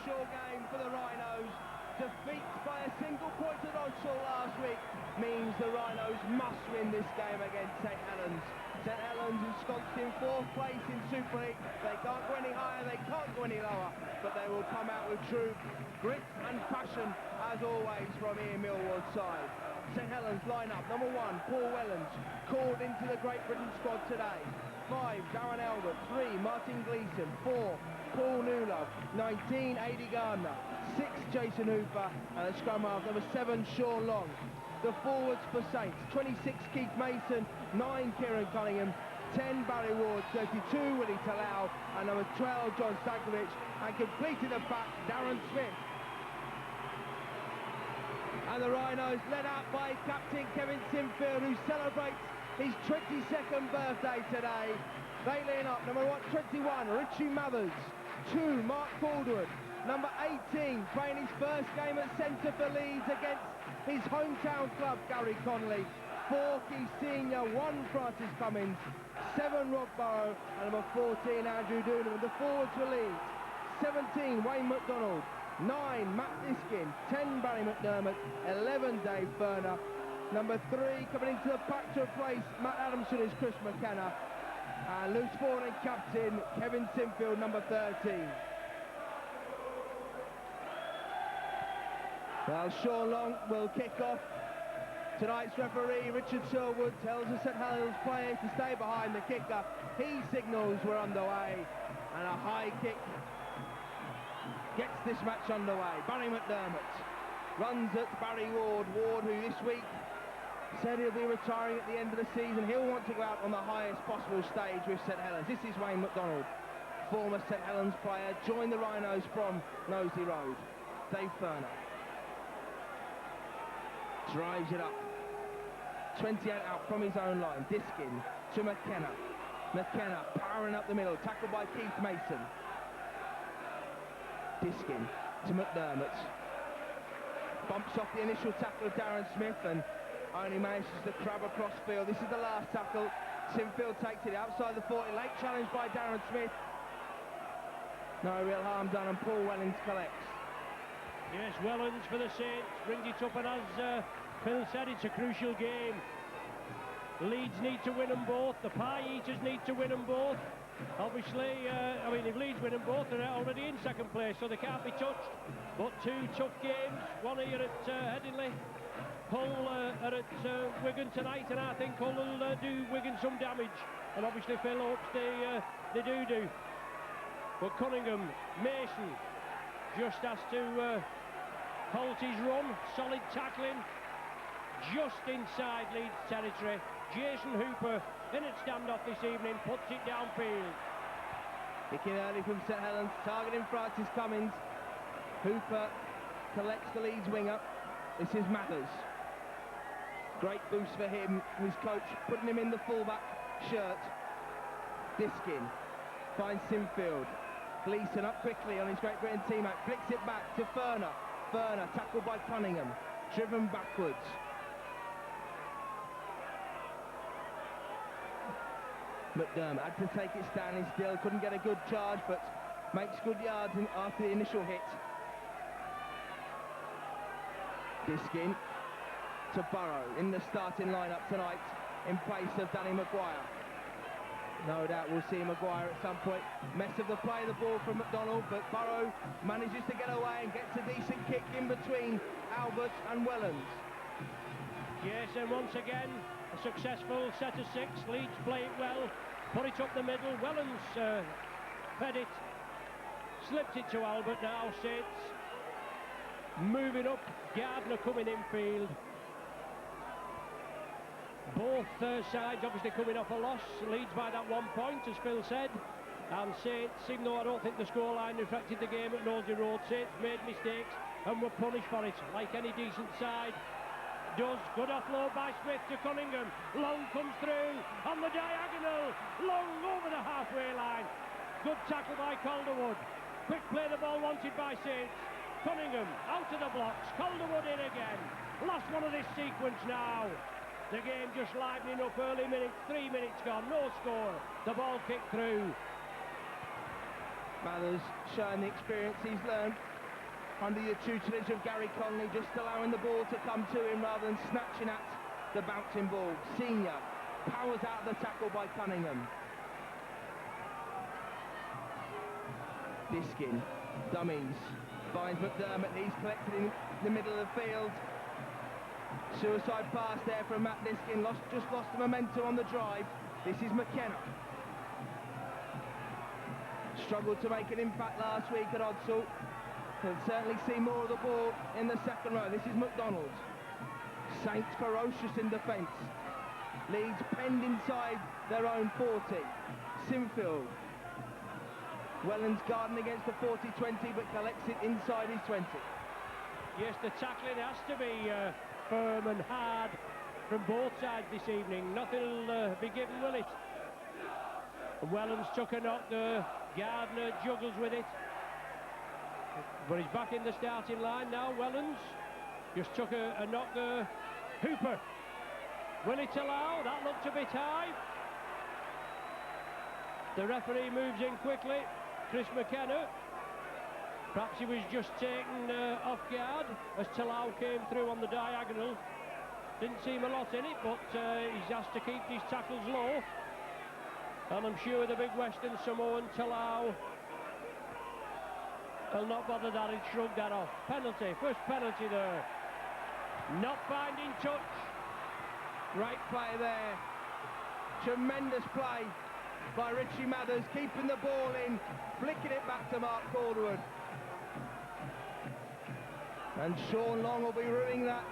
crucial game for the Rhinos. Defeat by a single point at Odsal last week means the Rhinos must win this game against St Helens. St Helens ensconced in 4th place in Super League. They can't go any higher, they can't go any lower, but they will come out with true grit and passion, as always, from Ian Millward's side. St Helens line-up: number 1, Paul Wellens, called into the Great Britain squad today. 5, Darren Albert. 3, Martin Gleeson. 4, Paul Newlove. 19, Adi Gardner. 6, Jason Hooper, and a scrum half, number 7, Sean Long. The forwards for Saints: 26, Keith Mason. 9, Kieran Cunningham. 10, Barry Ward. 32, Willie Talau, and number 12, John Stankovic, and completing the pack, Darren Smith. And the Rhinos led out by captain Kevin Sinfield, who celebrates his 22nd birthday today. They lean up: number 21, Richie Mathers. 2, Mark Calderwood. Number 18, playing his first game at centre for Leeds against his hometown club, Gary Connolly. 4, Keith Senior. 1, Francis Cummins. 7, Rob Burrow, and number 14, Andrew Doolin. The forwards for Leeds: 17, Wayne McDonald. 9, Matt Diskin. 10, Barry McDermott. 11, Dave Furner. Number 3, coming into the pack to replace Matt Adamson, is Chris McKenna. And loose forward and captain Kevin Sinfield, number 13. Well, Sean Long will kick off. Tonight's referee, Richard Sherwood, tells the St Helens players to stay behind the kicker. He signals we're underway, and a high kick gets this match underway. Barry McDermott runs at Barry Ward. Ward, who this week said he'll be retiring at the end of the season. He'll want to go out on the highest possible stage with St Helens. This is Wayne McDonald, former St Helens player, joined the Rhinos from Knowsley Road. Dave Furner drives it up. 28 out from his own line. Diskin to McKenna. McKenna powering up the middle, tackled by Keith Mason. Diskin to McDermott. Bumps off the initial tackle of Darren Smith and only manages to crab across field. This is the last tackle. Sinfield takes it outside the 40. Late challenge by Darren Smith. No real harm done, and Paul Wellens collects. Yes, Wellens for the Saints brings it up, and as Phil said, it's a crucial game. Leeds need to win them both. The Pie Eaters need to win them both. Obviously, I mean, if Leeds win them both, they're already in second place, so they can't be touched. But 2 tough games, one here at Headingley, Hull are at Wigan tonight, and I think Hull will do Wigan some damage. And obviously Phil hopes they do. But Cunningham, Mason, just has to halt his run. Solid tackling, just inside Leeds territory. Jason Hooper in at standoff this evening, puts it downfield. Kicking early from St Helens, targeting Francis Cummins. Hooper collects the Leeds winger. This is Mathers. Great boost for him, his coach putting him in the fullback shirt. Diskin finds Sinfield. Gleeson up quickly on his Great Britain teammate, flicks it back to Furner. Furner tackled by Cunningham, driven backwards. McDermott had to take it standing still, couldn't get a good charge, but makes good yards after the initial hit. Diskin to Burrow in the starting lineup tonight in place of Danny Maguire. No doubt we'll see Maguire at some point. Mess of the play, the ball from McDonald, but Burrow manages to get away and gets a decent kick in between Albert and Wellens. Yes, and once again, a successful set of 6. Leeds play it well, put it up the middle. Wellens fed it, slipped it to Albert now. Saints moving up, Gardner coming infield. Both sides obviously coming off a loss. Leeds by that 1 point, as Phil said. And Saints, even though I don't think the scoreline reflected the game at Knowsley Road, Saints made mistakes and were punished for it, like any decent side does. Good offload by Smith to Cunningham. Long comes through on the diagonal. Long over the halfway line. Good tackle by Calderwood. Quick play, the ball wanted by Saints. Cunningham out of the blocks. Calderwood in again. Last one of this sequence now. The game just livening up, early minutes, 3 minutes gone, no score. The ball kicked through. Mathers showing the experience he's learned under the tutelage of Gary Conley, just allowing the ball to come to him rather than snatching at the bouncing ball. Senior powers out the tackle by Cunningham. Diskin, dummies, finds McDermott, he's collected in the middle of the field. Suicide pass there from Matt Diskin, just lost the momentum on the drive. This is McKenna. Struggled to make an impact last week at Odsall. Can certainly see more of the ball in the second row. This is McDonald. Saints ferocious in defence. Leeds penned inside their own 40. Sinfield. Wellens guarding against the 40-20, but collects it inside his 20. Yes, the tackling has to be firm and hard from both sides this evening. Nothing will be given, will it? Wellens took a knock there. Gardner juggles with it. But he's back in the starting line now. Wellens just took a knock there. Hooper. Will it allow? That looked a bit high. The referee moves in quickly. Chris McKenna. Perhaps he was just taken off guard as Talau came through on the diagonal. Didn't seem a lot in it, but he's asked to keep his tackles low. And I'm sure the big Western Samoan Talau will not bother that. He'll shrug that off. Penalty, first penalty there. Not finding touch. Great play there. Tremendous play by Richie Mathers, keeping the ball in, flicking it back to Mark Calderwood. And Sean Long will be ruining that.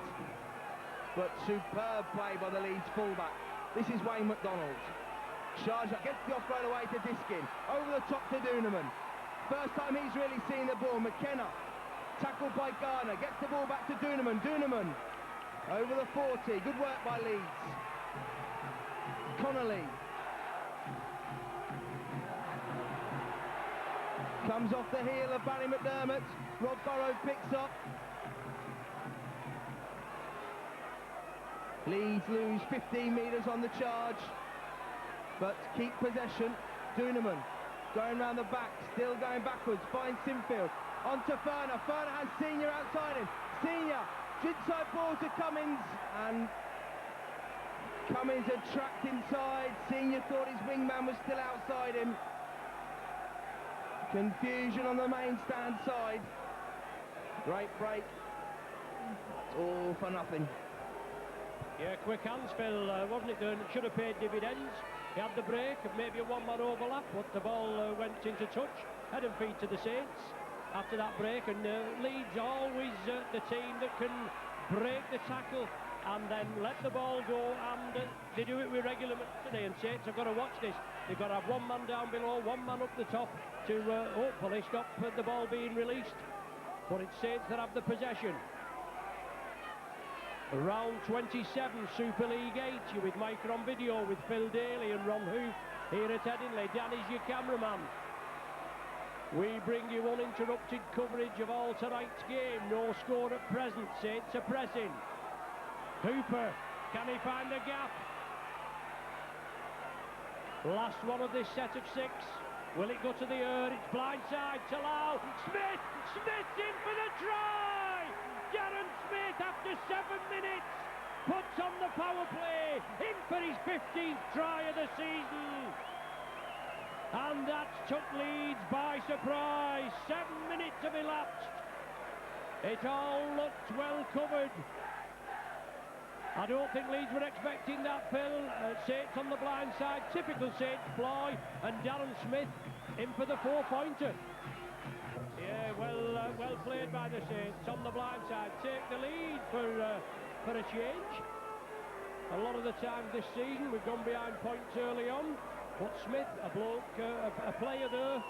But superb play by the Leeds fullback. This is Wayne McDonald. Charge up, gets the offload away to Diskin. Over the top to Duneman. First time he's really seen the ball. McKenna, tackled by Garner, gets the ball back to Duneman. Duneman, over the 40. Good work by Leeds. Connolly. Comes off the heel of Barry McDermott. Rob Burrow picks up. Leeds lose 15 metres on the charge, but keep possession. Duneman going round the back, still going backwards, finds Sinfield. On to Ferner. Ferner has Senior outside him. Senior, inside ball to Cummins, and Cummins had tracked inside. Senior thought his wingman was still outside him. Confusion on the main stand side. Great break. All for nothing. Yeah, quick hands, Phil, wasn't it? It should have paid dividends. He had the break and maybe a one-man overlap, but the ball went into touch. Head and feet to the Saints after that break, and Leeds always the team that can break the tackle and then let the ball go, and they do it with regular today. And Saints have got to watch this. They've got to have one man down below, one man up the top to hopefully stop the ball being released. But it's Saints that have the possession. Round 27, Super League 8, you're with Micro on video with Phil Daly and Ron Hoof here at Headingley. Dan is your cameraman. We bring you uninterrupted coverage of all tonight's game. No score at present. Saints are pressing. Hooper, can he find the gap? Last one of this set of 6. Will it go to the earth? It's blindside to Lau. Smith! Smith's in for the try! Darren Smith, after 7 minutes, puts on the power play, in for his 15th try of the season. And that took Leeds by surprise. 7 minutes have elapsed. It all looked well covered. I don't think Leeds were expecting that, Phil. Saints on the blind side, typical Saints ploy, and Darren Smith in for the 4-pointer. Yeah, well played by the Saints on the blind side. Take the lead for a change. A lot of the times this season we've gone behind points early on, but Smith, a bloke, a player there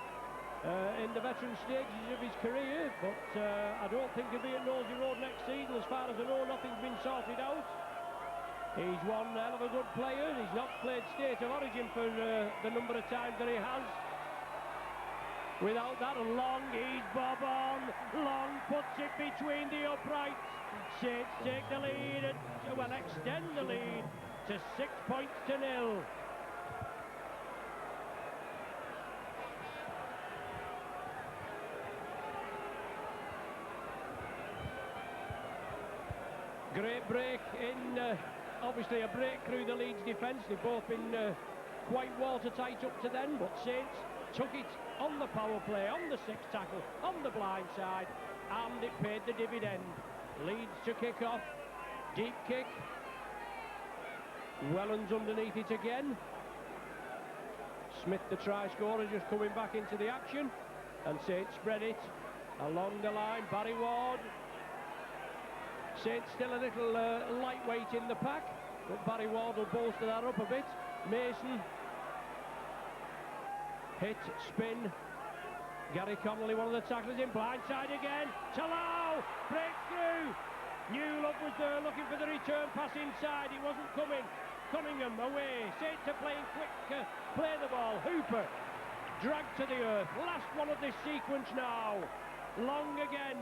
in the veteran stages of his career, but I don't think he'll be at Nosey Road next season. As far as I know, nothing's been sorted out. He's one hell of a good player. He's not played State of Origin for the number of times that he has. Without that, Long, he's bob on. Long puts it between the uprights. Saints take the lead, and, well, extend the lead to 6-0. great break in, obviously a break through the Leeds defence. They've both been quite watertight up to then, but Saints took it on the power play, on the sixth tackle, on the blind side, and it paid the dividend. Leeds to kick off, deep kick. Wellens underneath it again. Smith, the try scorer, just coming back into the action, and Saints spread it along the line. Barry Ward. Saints still a little lightweight in the pack, but Barry Ward will bolster that up a bit. Mason. Hit, spin. Gary Connolly, one of the tacklers, in blindside again. Talau breaks through. Newlock was there looking for the return pass inside. It wasn't coming. Cunningham away. Saints are playing quick. Play the ball. Hooper dragged to the earth. Last one of this sequence now. Long again.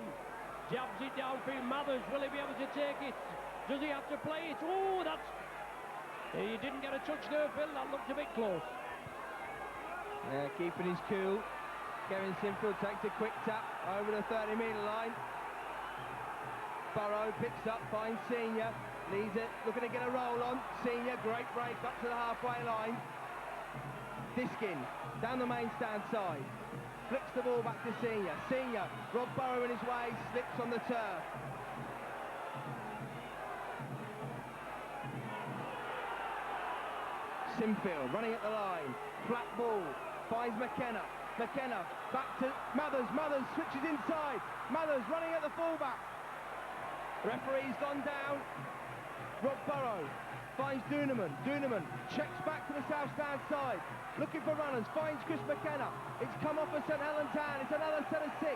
Jabs it downfield. Mathers, will he be able to take it? Does he have to play it? Oh, that's... He didn't get a touch there, Phil. That looked a bit close. Yeah, keeping his cool. Kevin Sinfield takes a quick tap over the 30-metre line. Burrow picks up, finds Senior. Leads it, looking to get a roll on. Senior, great break up to the halfway line. Diskin, down the main stand side. Flicks the ball back to Senior. Senior, Rob Burrow in his way, slips on the turf. Sinfield running at the line. Flat ball, finds McKenna. McKenna back to Mathers. Mathers switches inside. Mathers running at the fullback. Referee's gone down. Rob Burrow finds Duneman. Duneman checks back to the south stand side. Looking for runners. Finds Chris McKenna. It's come off of St Helens' hand. It's another set of 6.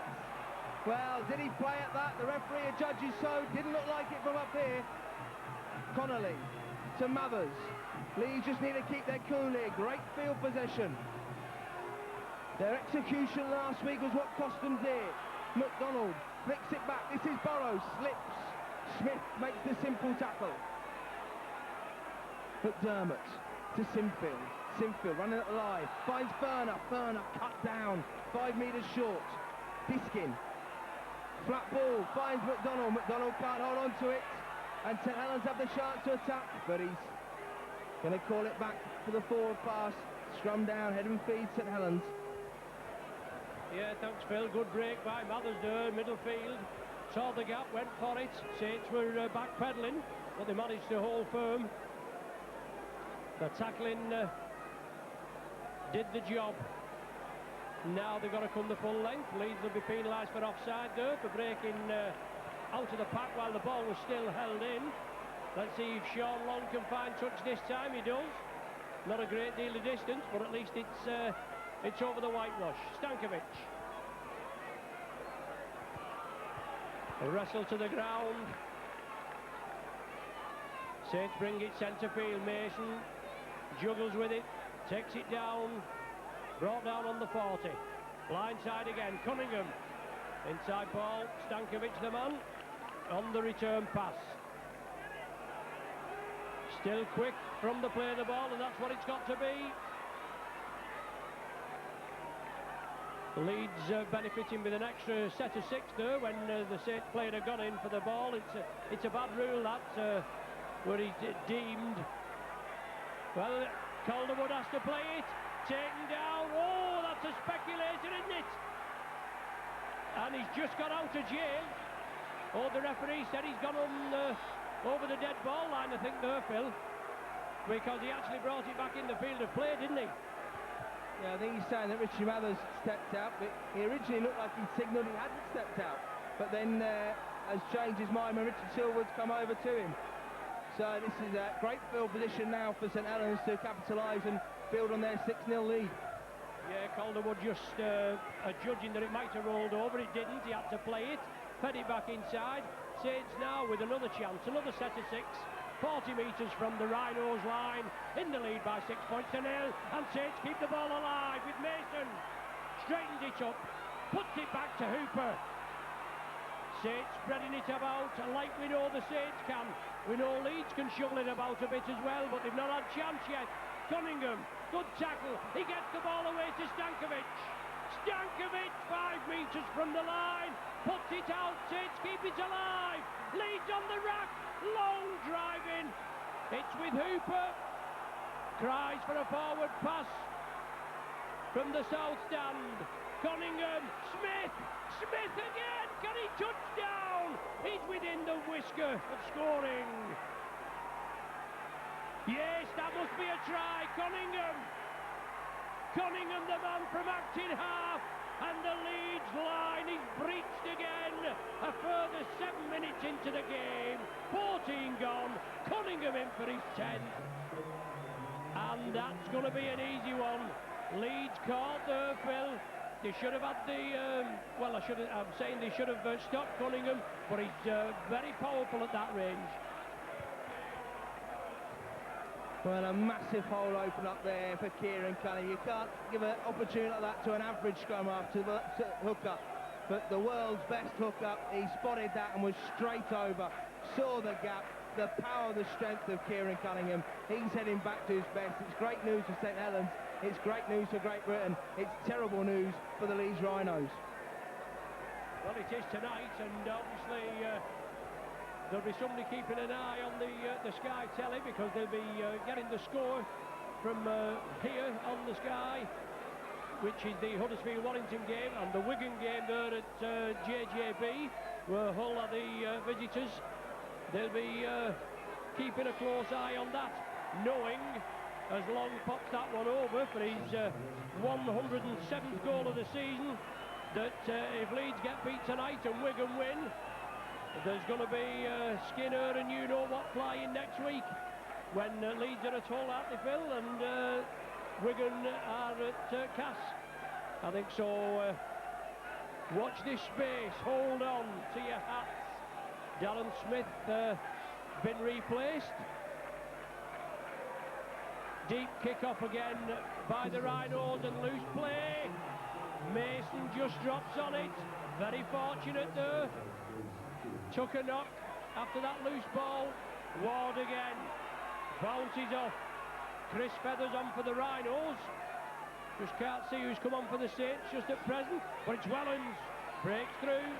Well, did he play at that? The referee judges so. Didn't look like it from up here. Connolly to Mathers. Leeds just need to keep their cool here. Great field possession. Their execution last week was what cost them dear. McDonald flicks it back. This is Burrow. Slips. Smith makes the simple tackle. McDermott to Sinfield. Sinfield running at the line. Finds Furner. Furner cut down. 5 metres short. Diskin. Flat ball. Finds McDonald. McDonald can't hold on to it. And St Helens have the chance to attack. But he's going to call it back for the forward pass. Scrum down. Head and feed St Helens. Yeah, thanks, Phil. Good break by Mathers there, middle field. Saw the gap, went for it. Saints were backpedaling, but they managed to hold firm. The tackling did the job. Now they've got to come the full length. Leeds will be penalised for offside there, for breaking out of the pack while the ball was still held in. Let's see if Sean Long can find touch this time. He does. Not a great deal of distance, but at least it's over the whitewash. Stankovic. A wrestle to the ground. Saints bring it centre field. Mason juggles with it, takes it down, brought down on the 40. Blindside again. Cunningham. Inside ball. Stankovic the man on the return pass. Still quick from the play of the ball, and that's what it's got to be. Leeds benefiting with an extra set of 6 there when the Saints player had gone in for the ball. It's a bad rule that, where he's deemed. Well, Calderwood has to play it. Taken down. Oh, that's a speculator, isn't it? And he's just got out of jail. Oh, the referee said he's gone on over the dead ball line, I think there, Phil, because he actually brought it back in the field of play, didn't he? Yeah, I think he's saying that Richie Mathers stepped out, but he originally looked like he signalled he hadn't stepped out, but then has changed his mind when Richard Silverwood's come over to him. So this is a great field position now for St Helens to capitalise and build on their 6-0 lead. Yeah, Calderwood just judging that it might have rolled over. It didn't. He had to play it, fed it back inside. Saints now with another chance, another set of 6. 40 metres from the Rhinos line, in the lead by 6 points to 0, and Saints keep the ball alive with Mason. Straightens it up, puts it back to Hooper. Saints spreading it about like we know the Saints can. We know Leeds can shovel it about a bit as well, but they've not had a chance yet. Cunningham, good tackle. He gets the ball away to Stankovic. Stankovic, 5 metres from the line, puts it out. Saints keep it alive. Leeds on the rack. long driving. It's with Hooper. Cries for a forward pass from the south stand. Cunningham, Smith again. Can he touch down? He's within the whisker of scoring. Yes, that must be a try. Cunningham, the man from acting half, and the Leeds line is breached again. A further 7 minutes into the game, 14 gone. Cunningham in for his 10th, and that's going to be an easy one. Leeds caught there, Phil. They should have had the, I'm saying they should have stopped Cunningham, but he's very powerful at that range. Well, a massive hole open up there for Kieran Cunningham. You can't give an opportunity like that to an average scrum half to hook up. But the world's best hook up, he spotted that and was straight over, saw the gap, the power, the strength of Kieran Cunningham. He's heading back to his best. It's great news for St Helens. It's great news for Great Britain. It's terrible news for the Leeds Rhinos. Well, it is tonight, and obviously there'll be somebody keeping an eye on the Sky telly, because they'll be getting the score from here on the Sky, which is the Huddersfield-Warrington game, and the Wigan game there at JJB, where Hull are the visitors. They'll be keeping a close eye on that, knowing, as Long pops that one over for his 107th goal of the season, that if Leeds get beat tonight and Wigan win, there's going to be Skinner and you-know-what flying next week, when Leeds are at Hull, aren't they, Phil, and Wigan are at Cass. I think so. Watch this space, hold on to your hats. Darren Smith been replaced. Deep kick-off again by the Rhinos, and loose play. Mason just drops on it. Very fortunate there. Took a knock after that loose ball. Ward again. Bounces off. Chris Feathers on for the Rhinos. Just can't see who's come on for the Saints just at present. But it's Wellens. Breaks through.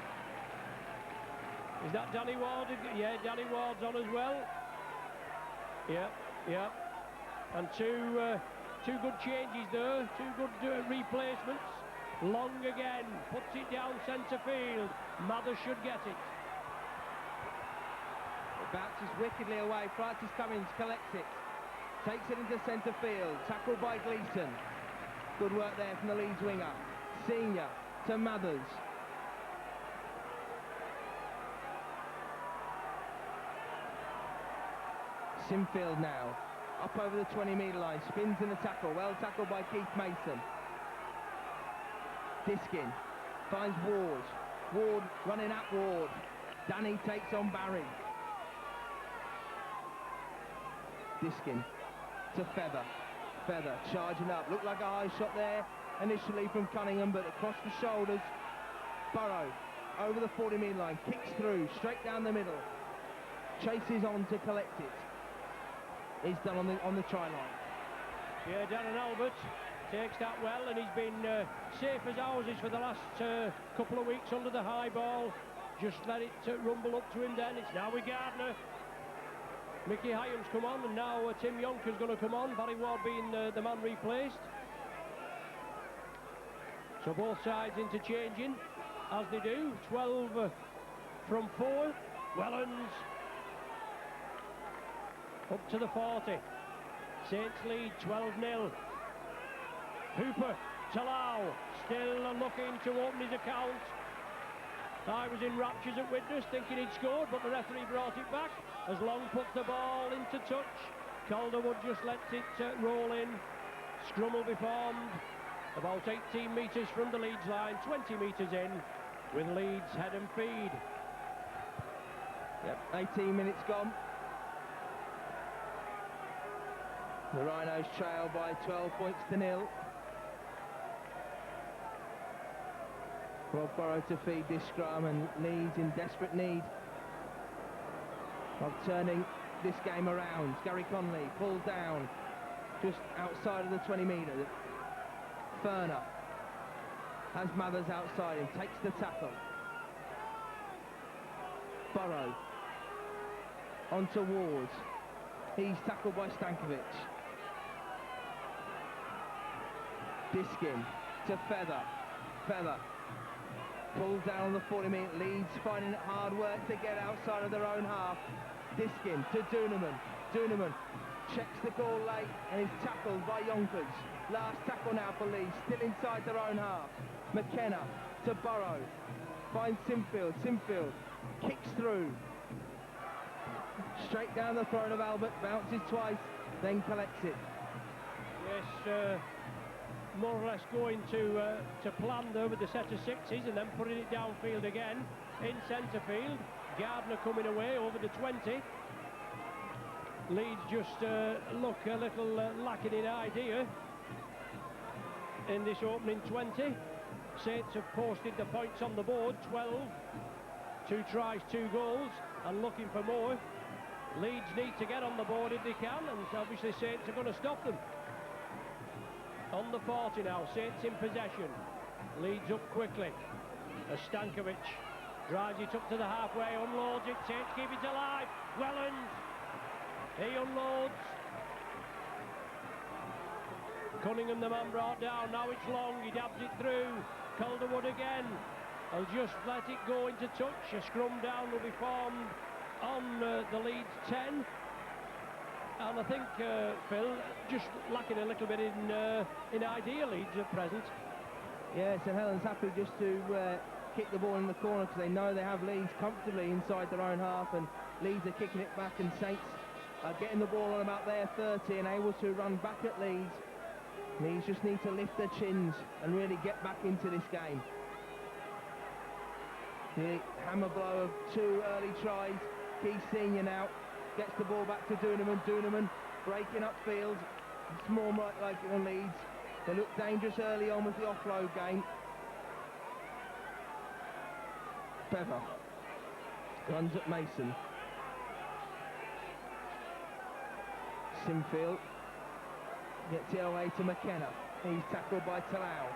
Is that Danny Ward? Yeah, Danny Ward's on as well. Yeah. And two good changes there. Two good replacements. Long again. Puts it down centre field. Mather should get it. Bounces wickedly away. Francis Cummins collects it. Takes it into centre field. Tackled by Gleeson. Good work there from the Leeds winger. Senior to Mathers. Sinfield now. Up over the 20-metre line. Spins in the tackle. Well tackled by Keith Mason. Diskin finds Ward. Ward running at Ward. Danny takes on Barry. Diskin to Feather. Feather charging up. Looked like a high shot there initially from Cunningham, but across the shoulders. Burrow over the 40-metre line. Kicks through straight down the middle. Chases on to collect it. He's done on the try line. Yeah, Darren Albert takes that well, and he's been safe as houses for the last couple of weeks under the high ball. Just let it rumble up to him then. It's now with Gardner. Mickey Hyam's come on, and now Tim Yonker's going to come on, Barry Ward being the man replaced. So both sides interchanging, as they do. 12 from 4. Wellens up to the 40. Saints lead 12-0. Hooper to Lau, still looking to open his account. I was in raptures at witness, thinking he'd scored, but the referee brought it back as Long puts the ball into touch. Calderwood just lets it roll in. Scrum will be formed about 18 metres from the Leeds line, 20 metres in, with Leeds head and feed. Yep, 18 minutes gone. The Rhinos trail by 12 points to 0. Rob Burrow to feed this scrum, and Leeds in desperate need of turning this game around. Gary Conley pulls down just outside of the 20 metre. Ferner has Mathers outside him, takes the tackle. Burrow onto Ward. He's tackled by Stankovic. Diskin to Feather. Feather pulls down on the 40-minute. Leeds finding it hard work to get outside of their own half. Diskin to Duneman. Duneman checks the goal late and is tackled by Yonkers. Last tackle now for Leeds, still inside their own half. McKenna to Burrow. Finds Sinfield. Sinfield kicks through. Straight down the throat of Albert, bounces twice, then collects it. Yes, more or less going to plan there with the set of sixes and then putting it downfield again in centre field. Gardner coming away over the 20. Leeds just look a little lacking in idea in this opening 20. Saints have posted the points on the board, 12. 2 tries, 2 goals, and looking for more. Leeds need to get on the board if they can, and obviously Saints are going to stop them. On the 40 now, Saints in possession. Leeds up quickly. As Stankovic drives it up to the halfway, unloads it, Saints keep it alive. Wellens, he unloads. Cunningham, the man brought down, now it's long, he dabs it through. Calderwood again, will just let it go into touch. A scrum down will be formed on the Leeds 10. And I think, Phil, just lacking a little bit in idea, Leeds at present. Yeah, St Helens happy just to kick the ball in the corner because they know they have Leeds comfortably inside their own half, and Leeds are kicking it back, and Saints are getting the ball on about their 30 and able to run back at Leeds. Leeds just need to lift their chins and really get back into this game. The hammer blow of 2 early tries. Keith Senior now gets the ball back to Duneman. Duneman breaking upfield. It's more like it on Leeds. They look dangerous early on with the offload game. Bever runs at Mason. Sinfield gets it away to McKenna. He's tackled by Talau.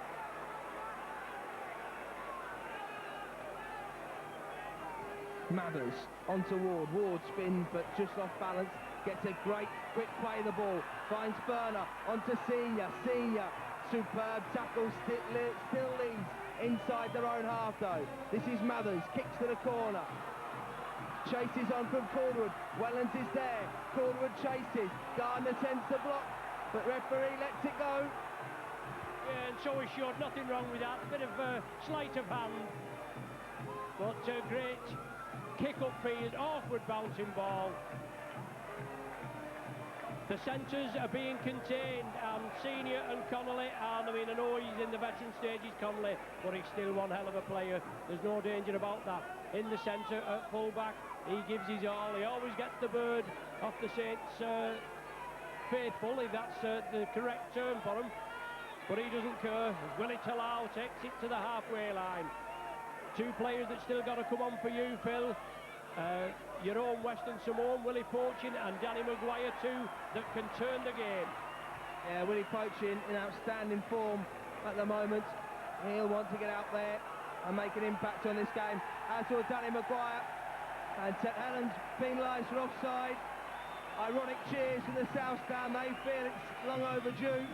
Mathers onto Ward. Ward spins but just off balance. Gets a great quick play the ball. Finds Burner onto Senior. Senior, superb tackle. Still Leeds inside their own half though. This is Mathers. Kicks to the corner. Chases on from Calderwood. Wellens is there. Calderwood chases. Gardner tends to block, but referee lets it go. Yeah, and so he showed nothing wrong with that. A bit of sleight of hand, but great kick upfield, awkward bouncing ball. The centres are being contained, and Senior and Connolly, and I mean, I know he's in the veteran stages, Connolly, but he's still one hell of a player. There's no danger about that. In the centre at full-back, he gives his all. He always gets the bird off the Saints faithful, if that's the correct term for him. But he doesn't care. Willie Talau takes it to the halfway line. 2 players that still got to come on for you, Phil. Your own Western Samoan, Willie Poachin, and Danny Maguire too, that can turn the game. Yeah, Willie Poachin in outstanding form at the moment. He'll want to get out there and make an impact on this game. As will Danny Maguire. And St Helens penalised for offside. Ironic cheers from the South Stand. They feel it's long overdue.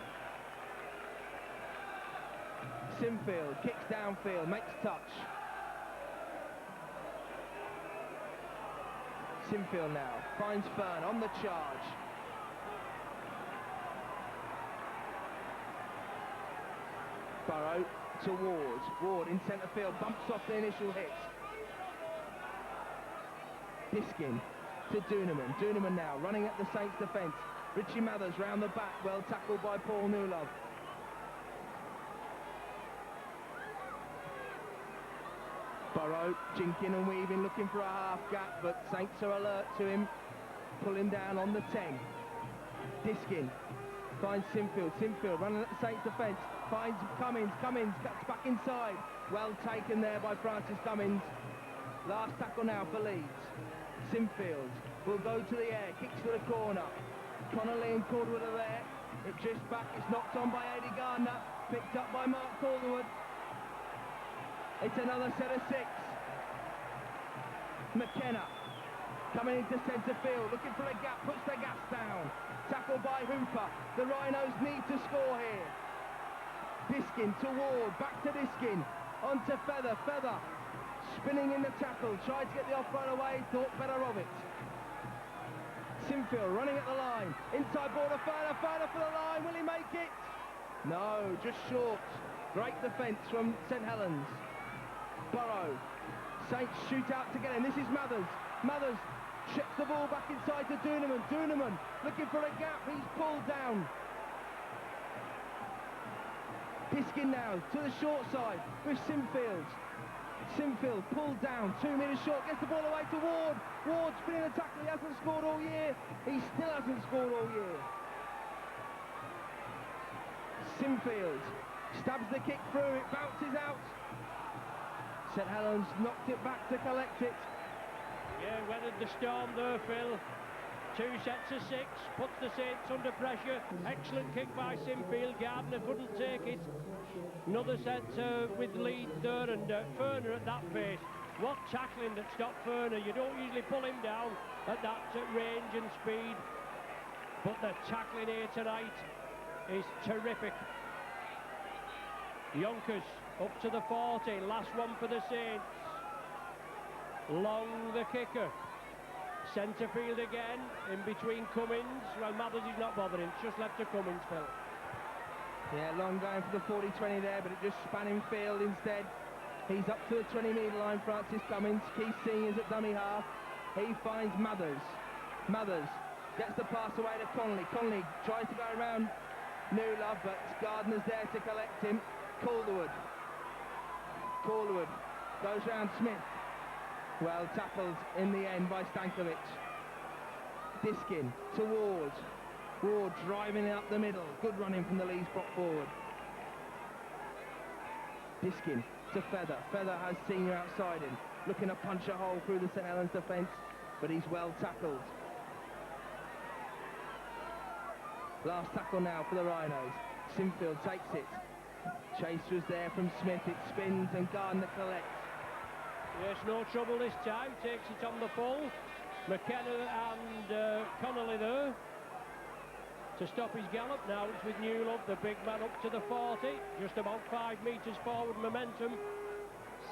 Sinfield kicks downfield, makes touch. Sinfield now finds Fern on the charge. Burrow towards Ward in centre field, bumps off the initial hit. Diskin to Duneman. Duneman now running at the Saints defence. Richie Mathers round the back, well tackled by Paul Newlove. Burrow jinking and weaving, looking for a half gap, but Saints are alert to him. Pull him down on the 10. Diskin finds Sinfield. Sinfield running at the Saints defence. Finds Cummins. Cummins cuts back inside. Well taken there by Francis Cummins. Last tackle now for Leeds. Sinfield will go to the air, kicks to the corner. Connolly and Calderwood are there. It just back, it's knocked on by Eddie Gardner. Picked up by Mark Calderwood. It's another set of 6. McKenna Coming into centre field, looking for a gap, puts the gas down. Tackled by Hooper. The Rhinos need to score here. Diskin to Ward, back to Diskin. On to Feather. Feather spinning in the tackle, tried to get the offload away, thought better of it. Sinfield running at the line. Inside border, Feather for the line. Will he make it? No, just short. Great defence from St Helens. Burrow. Saints shoot out to get him. This is Mathers. Mathers chips the ball back inside to Duneman. Duneman looking for a gap. He's pulled down. Diskin now to the short side with Sinfield. Sinfield pulled down, 2 metres short, gets the ball away to Ward. Ward spinning the tackle. He hasn't scored all year. He still hasn't scored all year. Sinfield stabs the kick through. It bounces out. St Helens knocked it back to collect it. Yeah, weathered the storm there, Phil. 2 sets of 6, puts the Saints under pressure. Excellent kick by Sinfield. Gardner couldn't take it. Another set with Leeds there, and Furner at that pace. What tackling that stopped Furner. You don't usually pull him down at that range and speed, but the tackling here tonight is terrific. Yonkers up to the 40, last one for the Saints. Long the kicker. Centre field again, in between Cummins. Well, Mathers is not bothering, it's just left to Cummins, Phil. Yeah, long going for the 40-20 there, but it just span in field instead. He's up to the 20-metre line, Francis Cummins. Keith Senior's at dummy half. He finds Mathers. Mathers gets the pass away to Connolly. Connolly tries to go around Newlove, but Gardner's there to collect him. Calderwood. Calderwood goes round Smith. Well tackled in the end by Stankovic. Diskin to Ward. Ward driving it up the middle. Good running from the Leeds prop forward. Diskin to Feather. Feather has Senior outside him. Looking to punch a hole through the St Helens defence, but he's well tackled. Last tackle now for the Rhinos. Sinfield takes it. Chase was there from Smith. It spins and Gardner collects. Yes, no trouble this time. Takes it on the full. McKenna and Connolly there to stop his gallop. Now it's with Newlove, the big man, up to the 40. Just about 5 metres forward momentum.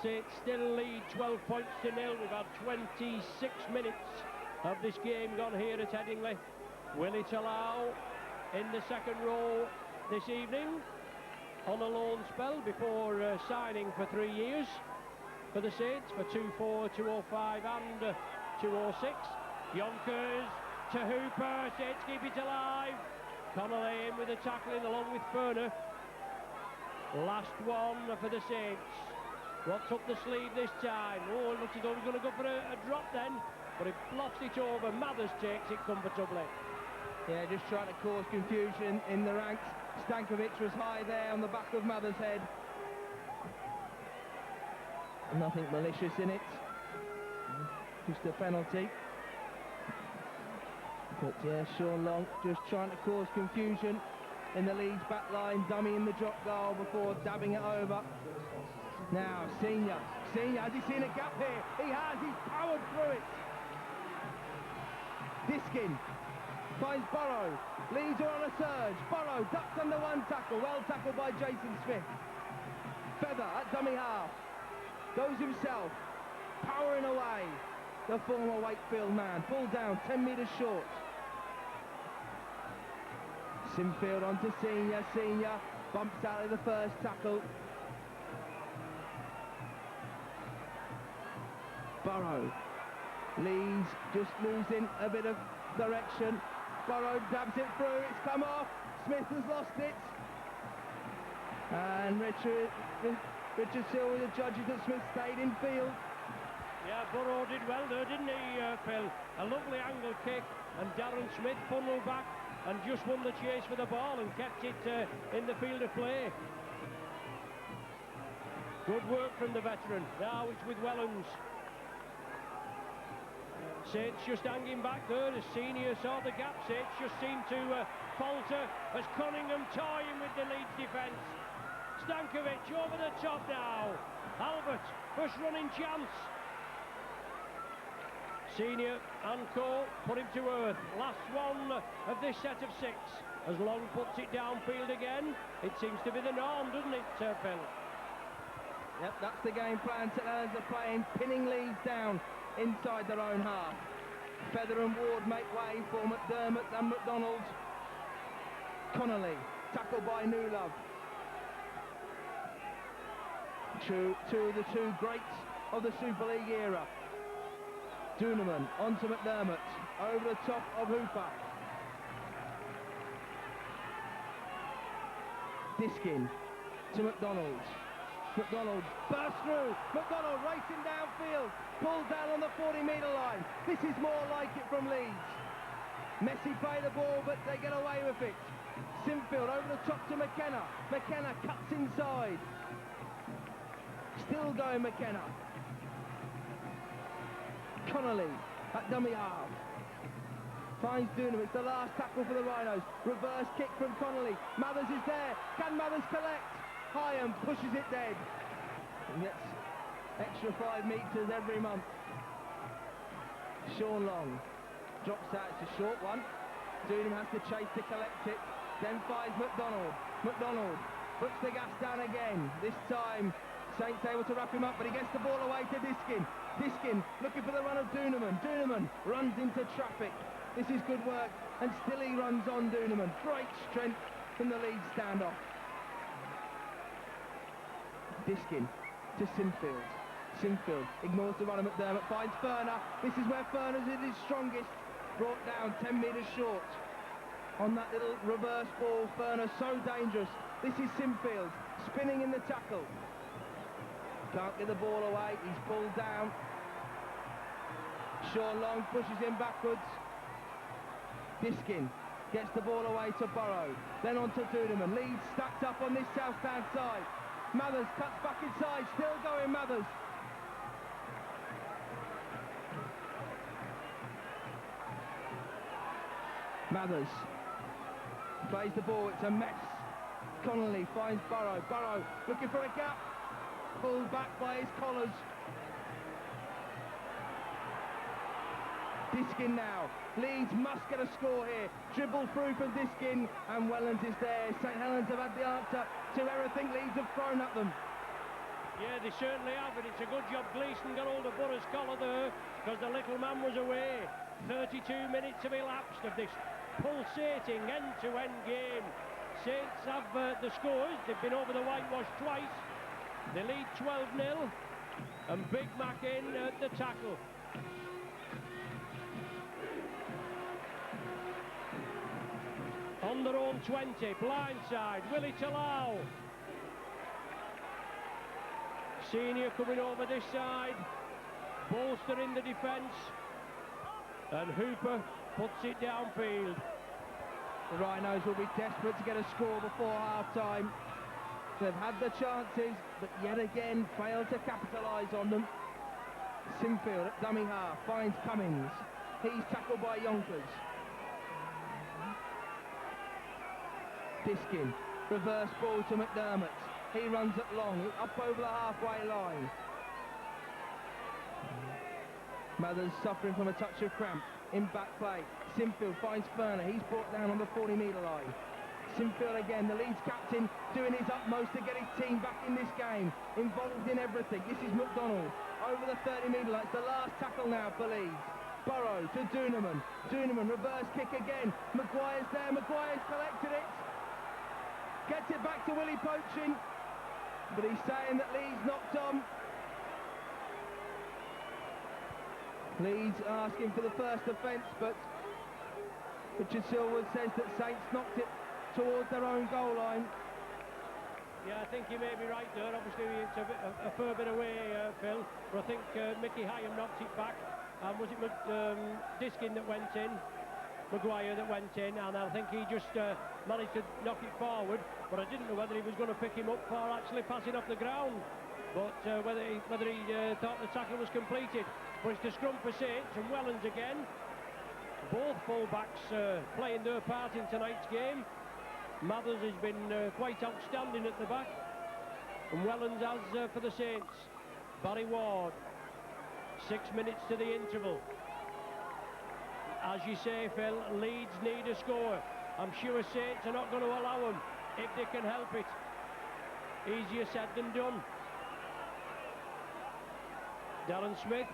Saints still lead 12 points to 0. We've had 26 minutes of this game gone here at Headingley. Will it allow in the second row this evening on a loan spell before signing for 3 years for the Saints for 2-4, 205 and 206. Yonkers to Hooper. Saints keep it alive. Connolly in with the tackling along with Furner. Last one for the Saints. What's up the sleeve this time? Oh, it looks as though he's going to go for a drop then, but he lofts it over. Mathers takes it comfortably. Yeah, just trying to cause confusion in the ranks. Stankovic was high there on the back of Mathers' head. Nothing malicious in it. Just a penalty. But yeah, Sean Long just trying to cause confusion in the Leeds back line, dummy in the drop goal before dabbing it over. Now, Senior, has he seen a gap here? He has, he's powered through it. Diskin finds Burrow. Leeds are on a surge. Burrow ducks under one tackle. Well tackled by Jason Smith. Feather at dummy half. Goes himself. Powering away. The former Wakefield man. Pulled down 10 metres short. Sinfield onto Senior. Senior bumps out of the first tackle. Burrow. Leeds just losing a bit of direction. Burrow dabs it through, it's come off. Smith has lost it. And Richard Sill with the judges that Smith stayed in field. Yeah, Burrow did well there, didn't he, Phil? A lovely angle kick, and Darren Smith funneled back and just won the chase for the ball and kept it in the field of play. Good work from the veteran. Now it's with Wellens. Saints just hanging back there as Senior saw the gap. Saints just seemed to falter as Cunningham toying with the Leeds defence. Stankovic over the top now. Albert, first running chance. Senior and Co put him to earth. Last one of this set of 6. As Long puts it downfield again. It seems to be the norm, doesn't it, Phil? Yep, that's the game plan. St Helens are playing, pinning Leeds down inside their own half. Feather and Ward make way for McDermott and McDonald. Connolly, tackled by Newlove. Two of the 2 greats of the Super League era. Duneman onto McDermott, over the top of Hooper. Diskin to McDonald. McDonald bursts through. McDonald racing downfield, pulled down on the 40-metre line. This is more like it from Leeds. Messi play the ball, but they get away with it. Sinfield over the top to McKenna. McKenna cuts inside. Still going McKenna. Connolly at dummy half. Finds Dunham. It's the last tackle for the Rhinos. Reverse kick from Connolly. Mathers is there. Can Mathers collect? Hyam pushes it dead. And gets extra 5 metres every month. Sean Long drops out. It's a short one. Dunham has to chase to collect it. Then finds McDonald. McDonald puts the gas down again. This time Saints able to wrap him up, but he gets the ball away to Diskin. Diskin looking for the run of Duneman. Duneman runs into traffic. This is good work, and still he runs on Duneman. Great strength from the Leeds standoff. Diskin to Sinfield. Sinfield ignores the run of McDermott, finds Furner. This is where Furner's at his strongest. Brought down 10 metres short. On that little reverse ball, Furner so dangerous. This is Sinfield spinning in the tackle. Can't get the ball away, he's pulled down. Sean Long pushes him backwards. Diskin gets the ball away to Burrow. Then on to Duneman. Leeds stacked up on this south-stand side. Mathers cuts back inside, still going Mathers. Mathers plays the ball, it's a mess. Connolly finds Burrow. Burrow looking for a gap. Pulled back by his collars. Diskin now. Leeds must get a score here. Dribble through from Diskin, and Wellens is there. St Helens have had the answer to everything Leeds have thrown at them. Yeah, they certainly have, and it's a good job Gleeson got hold of Burroughs' collar there, because the little man was away. 32 minutes have elapsed of this pulsating end-to-end game. Saints have the scores. They've been over the whitewash twice. They lead 12-0, and Big Mac in at the tackle. On their own 20, blindside, Willie Talau. Senior coming over this side, bolstering the defence, and Hooper puts it downfield. The Rhinos will be desperate to get a score before half-time. They've had the chances, but yet again failed to capitalise on them. Sinfield at dummy half finds Cummings. He's tackled by Yonkers. Diskin, reverse ball to McDermott. He runs at long, up over the halfway line. Mathers suffering from a touch of cramp. In back play, Sinfield finds Furner. He's brought down on the 40-metre line. Sinfield again, the Leeds captain, doing his utmost to get his team back in this game, involved in everything. This is McDonald over the 30-metre line. It's the last tackle now for Leeds. Burrow to Duneman. Duneman, reverse kick again. Maguire's there. Maguire's collected it. Gets it back to Willie Poaching, but he's saying that Leeds knocked on. Leeds asking for the first offence, but Richard Silwood says that Saints knocked it towards their own goal line. Yeah, I think you may be right there. Obviously, it's a fair bit away, Phil, but I think Mickey Hyam knocked it back. And was it Diskin that went in? Maguire that went in, and I think he just managed to knock it forward, but I didn't know whether he was going to pick him up or actually pass it off the ground. But whether he thought the tackle was completed. But it's the scrum for Saints, and Wellens again. Both full-backs playing their part in tonight's game. Mathers has been quite outstanding at the back, and Wellens has for the Saints. Barry Ward, 6 minutes to the interval. as you say, Phil, Leeds need a score. I'm sure Saints are not going to allow them if they can help it. Easier said than done. Darren Smith,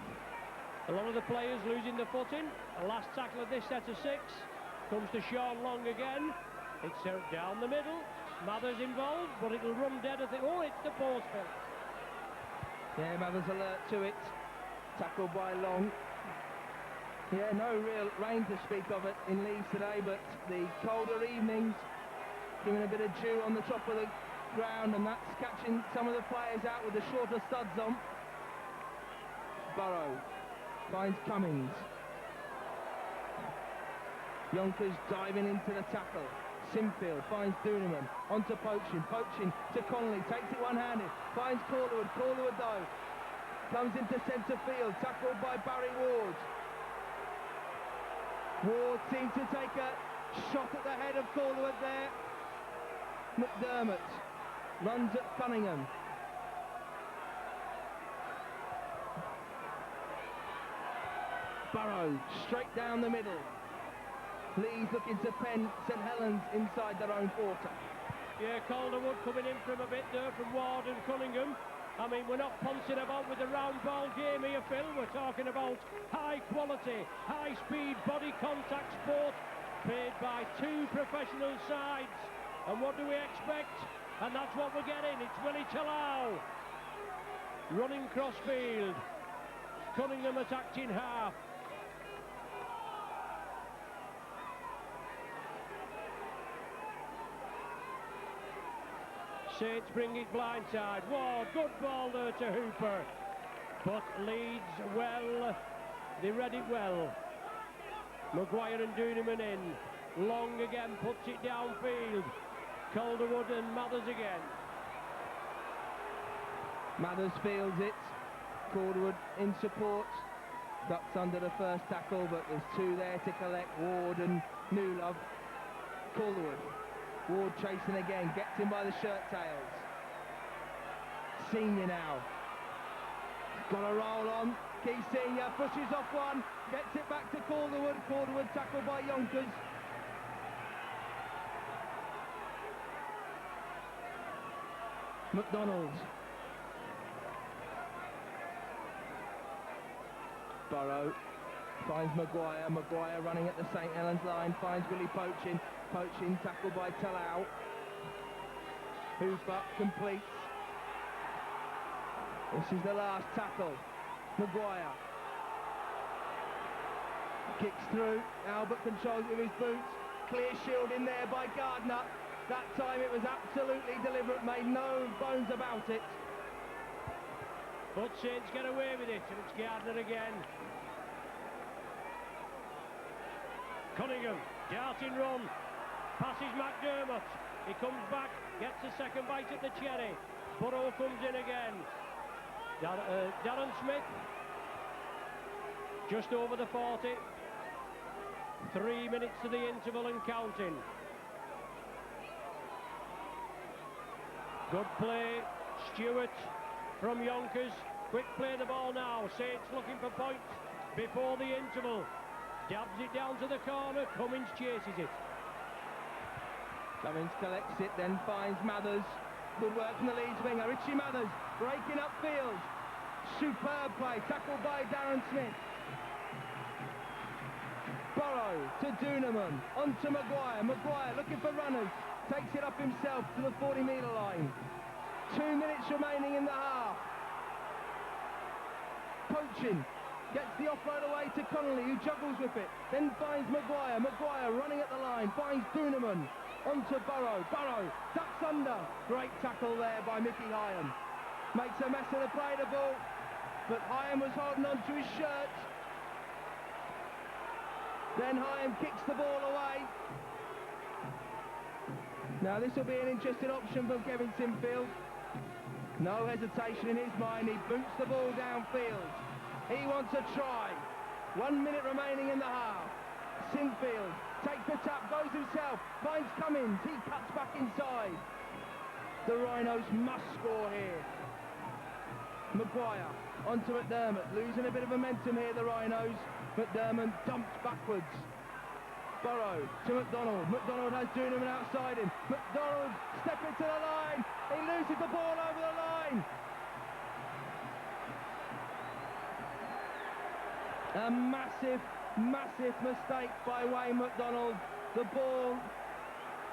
a lot of the players losing the footing. The last tackle of this set of 6 comes to Sean Long again. It's down the middle. Mathers involved, but it'll run dead. Oh, it's the post, Phil. Yeah, Mathers alert to it. Tackled by Long. Yeah, no real rain to speak of it in Leeds today, but the colder evenings giving a bit of dew on the top of the ground, and that's catching some of the players out with the shorter studs on. Burrow finds Cummings. Yonkers diving into the tackle. Sinfield finds Doonerman, onto Poaching to Connolly, takes it one-handed, finds Calderwood though, comes into centre field, tackled by Barry Ward. Ward seems to take a shot at the head of Calderwood there. McDermott runs at Cunningham. Burrow straight down the middle. Leeds looking to pen St Helens inside their own quarter. Yeah, Calderwood coming in from a bit there from Ward and Cunningham. I mean, we're not pouncing about with the round ball game here, Phil. We're talking about high quality, high speed, body contact sport played by 2 professional sides. And what do we expect? And that's what we're getting. It's Willie Talau running crossfield. Cunningham attacked in half. Saints bring it blindside. Ward, good ball there to Hooper. But Leeds, well, they read it well. Maguire and Doonerman in. Long again puts it downfield. Calderwood and Mathers again. Mathers fields it. Calderwood in support. Ducks under the first tackle, but there's 2 there to collect. Ward and Newlove. Calderwood. Ward chasing again, gets him by the shirt tails. Senior now. Got a roll on. Key Senior pushes off one, gets it back to Calderwood. Calderwood tackled by Yonkers. McDonald. Burrow finds Maguire. Maguire running at the St Helens line, finds Willie Poaching. Poaching tackled by Talau. Hooper completes. This is the last tackle. Maguire kicks through. Albert controls it with his boots. Clear shield in there by Gardner. That time it was absolutely deliberate, made no bones about it. But Saints get away with it, and it's Gardner again. Cunningham, darting run, passes McDermott. He comes back, gets a second bite at the cherry. Burrow comes in again. Darren Smith, just over the 40. 3 minutes to the interval and counting. Good play, Stewart from Yonkers. Quick play the ball now. Saints looking for points before the interval. Dabs it down to the corner. Cummings chases it. Cummings collects it, then finds Mathers. Good work from the Leeds winger. Richie Mathers breaking upfield. Superb play, tackled by Darren Smith. Burrow to Doonerman, on to Maguire. Maguire looking for runners. Takes it up himself to the 40-metre line. 2 minutes remaining in the half. Poaching gets the offload away to Connolly, who juggles with it. Then finds Maguire. Maguire running at the line. Finds Doonerman. On to Burrow. Burrow ducks under. Great tackle there by Mickey Hyam. Makes a mess of the play the ball. But Hyam was holding on to his shirt. Then Hyam kicks the ball away. Now this will be an interesting option from Kevin Sinfield. No hesitation in his mind. He boots the ball downfield. He wants a try. 1 minute remaining in the half. Sinfield takes the tap, goes himself, finds Cummings. He cuts back inside. The Rhinos must score here. Maguire onto McDermott, losing a bit of momentum here, the Rhinos. McDermott dumps backwards. Burrow to McDonald. McDonald has Duneman outside him. McDonald stepping to the line. He loses the ball over the line. A massive, massive mistake by Wayne McDonald. The ball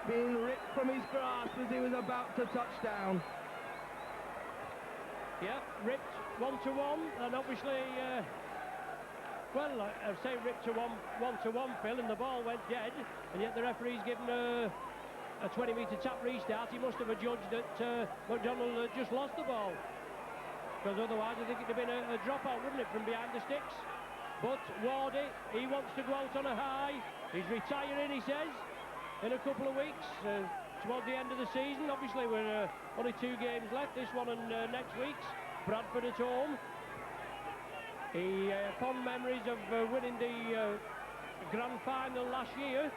being ripped from his grasp as he was about to touch down. Yeah, ripped 1-1, and obviously, well, I say ripped to 1-1, Phil, and the ball went dead, and yet the referee's given a 20-metre tap restart. He must have adjudged that McDonald had just lost the ball, because otherwise I think it'd have been a dropout, wouldn't it, from behind the sticks? But Wardy, he wants to go out on a high. He's retiring, he says, in a couple of weeks, towards the end of the season. Obviously, we're only 2 games left, this one and next week's. Bradford at home. He fond memories of winning the grand final last year.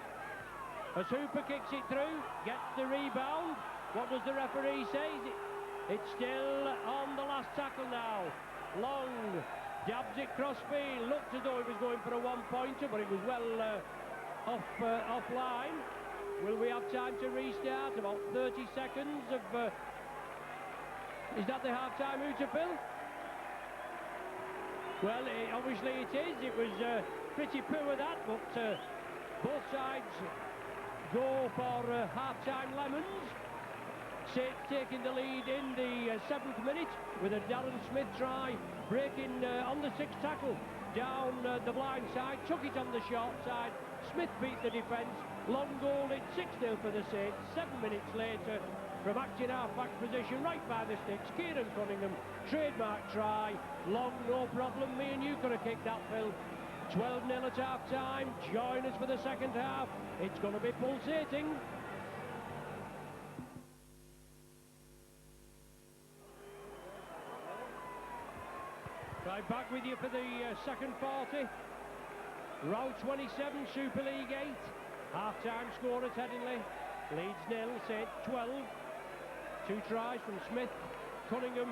As Hooper kicks it through, gets the rebound. What does the referee say? It's still on the last tackle now. Long jabs it cross field. Looked as though he was going for a one-pointer, but it was well offline. Will we have time to restart? About 30 seconds of... is that the half-time hooter, Phil? Well, obviously it is. It was pretty poor that, but both sides go for half-time lemons. Saints taking the lead in the 7th minute with a Darren Smith try, breaking on the 6th tackle down the blind side, took it on the short side. Smith beat the defence. Long goal, it's 6-0 for the Saints. 7 minutes later, from acting half-back position, right by the sticks, Kieran Cunningham, trademark try. Long, no problem. Me and you could have kicked that, Phil. 12-0 at half-time. Join us for the second half. It's going to be pulsating. Right, back with you for the second 40. Round 27, Super League 8. Half-time score at Headingley. Leeds 0, Saints 12. 2 tries from Smith, Cunningham,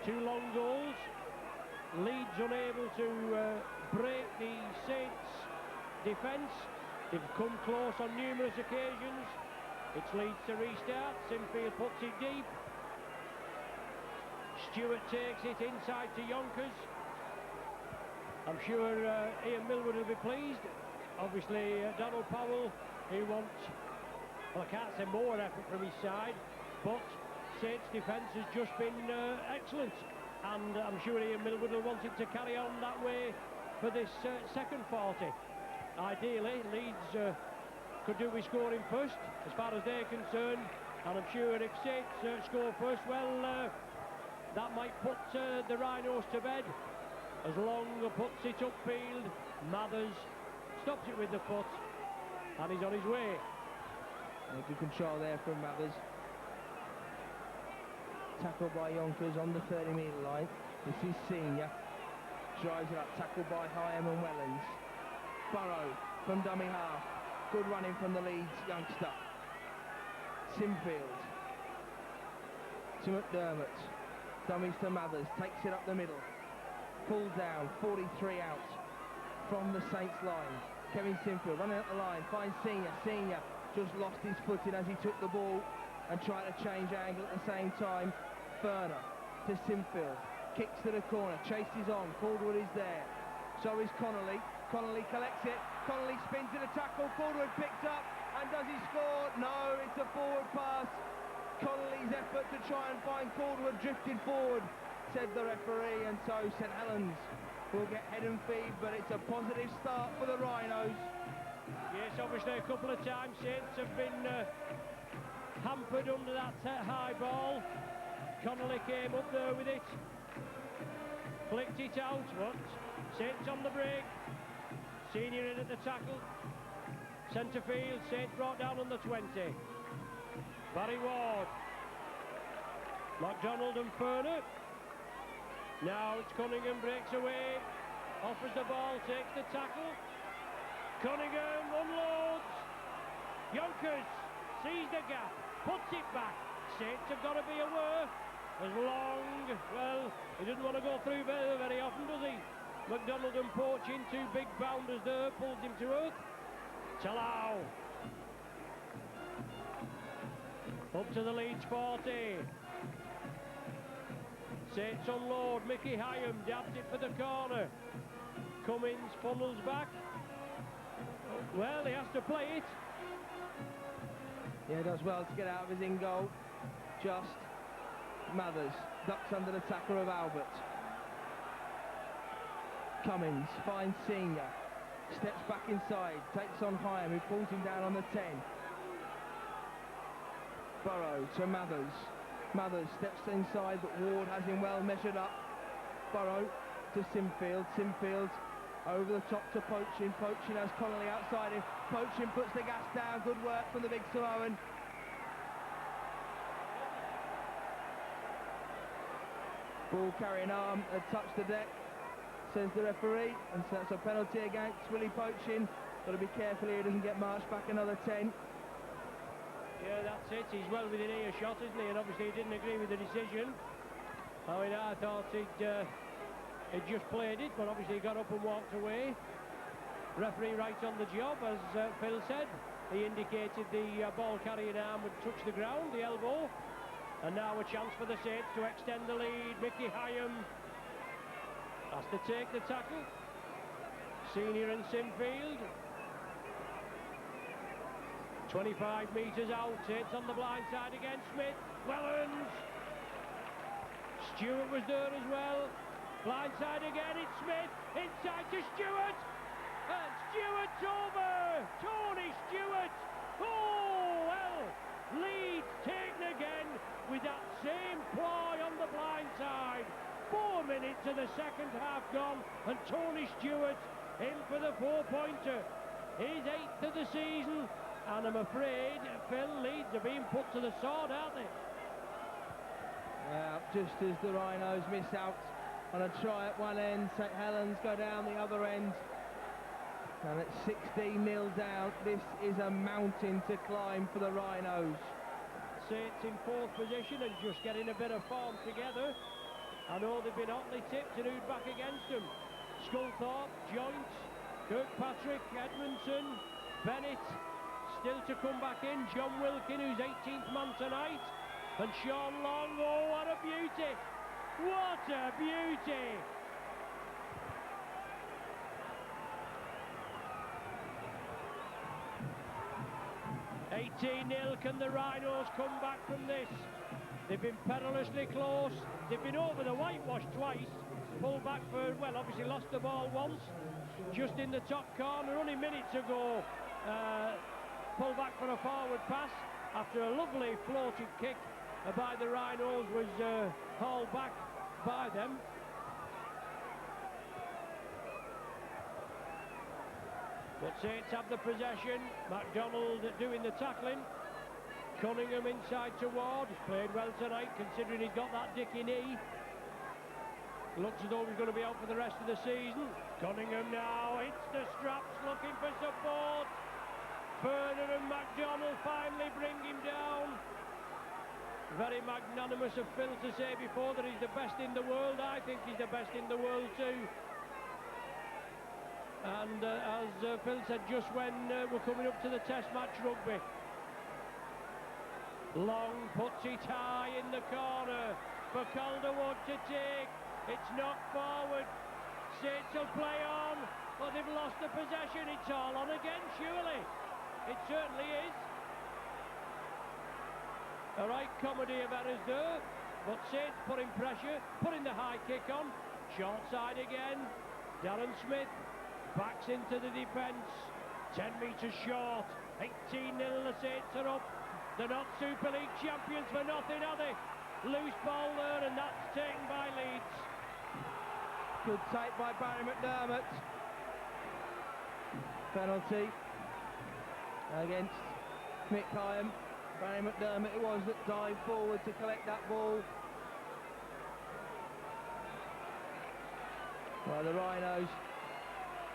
2 long goals. Leeds unable to break the Saints' defence. They've come close on numerous occasions. It's Leeds to restart. Sinfield puts it deep. Stewart takes it inside to Yonkers. I'm sure Ian Millwood will be pleased. Obviously, Donald Powell, he wants, well, I can't say more effort from his side, but Saints' defence has just been excellent. And I'm sure Ian Millwood will want it to carry on that way for this second 40. Ideally, Leeds could do with scoring first, as far as they're concerned. And I'm sure if Saints score first, well, that might put the Rhinos to bed. As Long puts it upfield, Mathers stops it with the foot, and he's on his way. Good control there from Mathers. Tackled by Yonkers on the 30-metre line. This is Senior. Drives it up, tackled by Hyam and Wellens. Burrow from dummy half. Good running from the Leeds youngster. Sinfield to McDermott. Dummies to Mathers, takes it up the middle. Pulled down, 43 out from the Saints line. Kevin Sinfield running up the line, finds Senior. Senior just lost his footing as he took the ball and tried to change angle at the same time. Furner to Sinfield, kicks to the corner, chases on, Caldwell is there. So is Connolly. Connolly collects it, Connolly spins to the tackle, Caldwell picks up, and does he score? No, it's a forward pass. Connolly's effort to try and find Caldwell drifted forward, said the referee, and so St Helens will get head and feed, but it's a positive start for the Rhinos. Yes, obviously a couple of times Saints have been hampered under that high ball. Connolly came up there with it, flicked it out, but Saints on the break. Senior in at the tackle. Centre field, Saints brought down on the 20. Barry Ward. MacDonald and Furner. Now it's Cunningham, breaks away, offers the ball, takes the tackle. Cunningham unloads. Yonkers sees the gap, puts it back. Saints have got to be aware. as long, well, he doesn't want to go through very often, does he? McDonald and Porchin, two big bounders there, pulls him to earth. Talau. Up to the Leeds 40. Saints unload, Mickey Hyam dabs it for the corner. Cummins funnels back. Well, he has to play it. Yeah, does well to get out of his in goal. Just Mathers ducks under the tackle of Albert. Cummins finds Senior, steps back inside, takes on Hyam, who pulls him down on the 10. Burrow to Mathers. Mathers steps inside, but Ward has him well measured up. Burrow to Sinfield. Sinfield over the top to Poachin. Poachin has Connolly outside him. Poachin puts the gas down. Good work from the big Samoan. Ball carrying arm had touched the deck, says the referee, and so that's a penalty against Willie Poachin. Got to be careful here, he doesn't get marched back another 10. Yeah, that's it. He's well within earshot, isn't he? And obviously he didn't agree with the decision. I mean, I thought he'd just played it, but obviously he got up and walked away. Referee right on the job, as Phil said. He indicated the ball carrying arm would touch the ground, the elbow. And now a chance for the Saints to extend the lead. Mickey Hyam has to take the tackle. Senior and Sinfield. 25 metres out. Saints on the blind side against Smith. Wellens. Stewart was there as well. Blind side again. It's Smith. Inside to Stewart. And Stewart's over. Tony Stewart. Oh, well. Leeds taken again with that same ploy on the blind side. 4 minutes of the second half gone, and Tony Stewart in for the 4-pointer. His 8th of the season, and I'm afraid Phil, Leeds are being put to the sword, aren't they? Yeah, just as the Rhinos miss out on a try at one end, St Helens go down the other end. And at 16-0 down, this is a mountain to climb for the Rhinos. Saints in 4th position and just getting a bit of form together. I know they've been hotly tipped and who'd back against them. Sculthorpe, Joint, Kirkpatrick, Edmondson, Bennett, still to come back in. John Wilkin, who's 18th man tonight. And Sean Long, oh, what a beauty! What a beauty! 18-0, can the Rhinos come back from this? They've been perilously close. They've been over the whitewash twice. Pulled back for, well, obviously lost the ball once. Just in the top corner, only minutes ago. Pulled back for a forward pass after a lovely floated kick by the Rhinos was hauled back by them. But Saints have the possession. MacDonald doing the tackling. Cunningham inside to Ward. He's played well tonight considering he's got that dicky knee. Looks as though he's going to be out for the rest of the season. Cunningham now hits the straps looking for support. Furner and MacDonald finally bring him down. Very magnanimous of Phil to say before that he's the best in the world. I think he's the best in the world too. And as Phil said just when we're coming up to the test match rugby. Long puts it high in the corner for Calderwood to take. It's knocked forward. Saints will play on, but they've lost the possession. It's all on again, surely. It certainly is. A right comedy of errors there, but Saints putting pressure, putting the high kick on. Short side again. Darren Smith backs into the defence. 10 metres short. 18-0, the Saints are up. They're not Super League champions for nothing, are they? Loose ball there, and that's taken by Leeds. Good take by Barry McDermott. Penalty against Mick Hyam. Barry McDermott it was that dived forward to collect that ball. Well, the Rhinos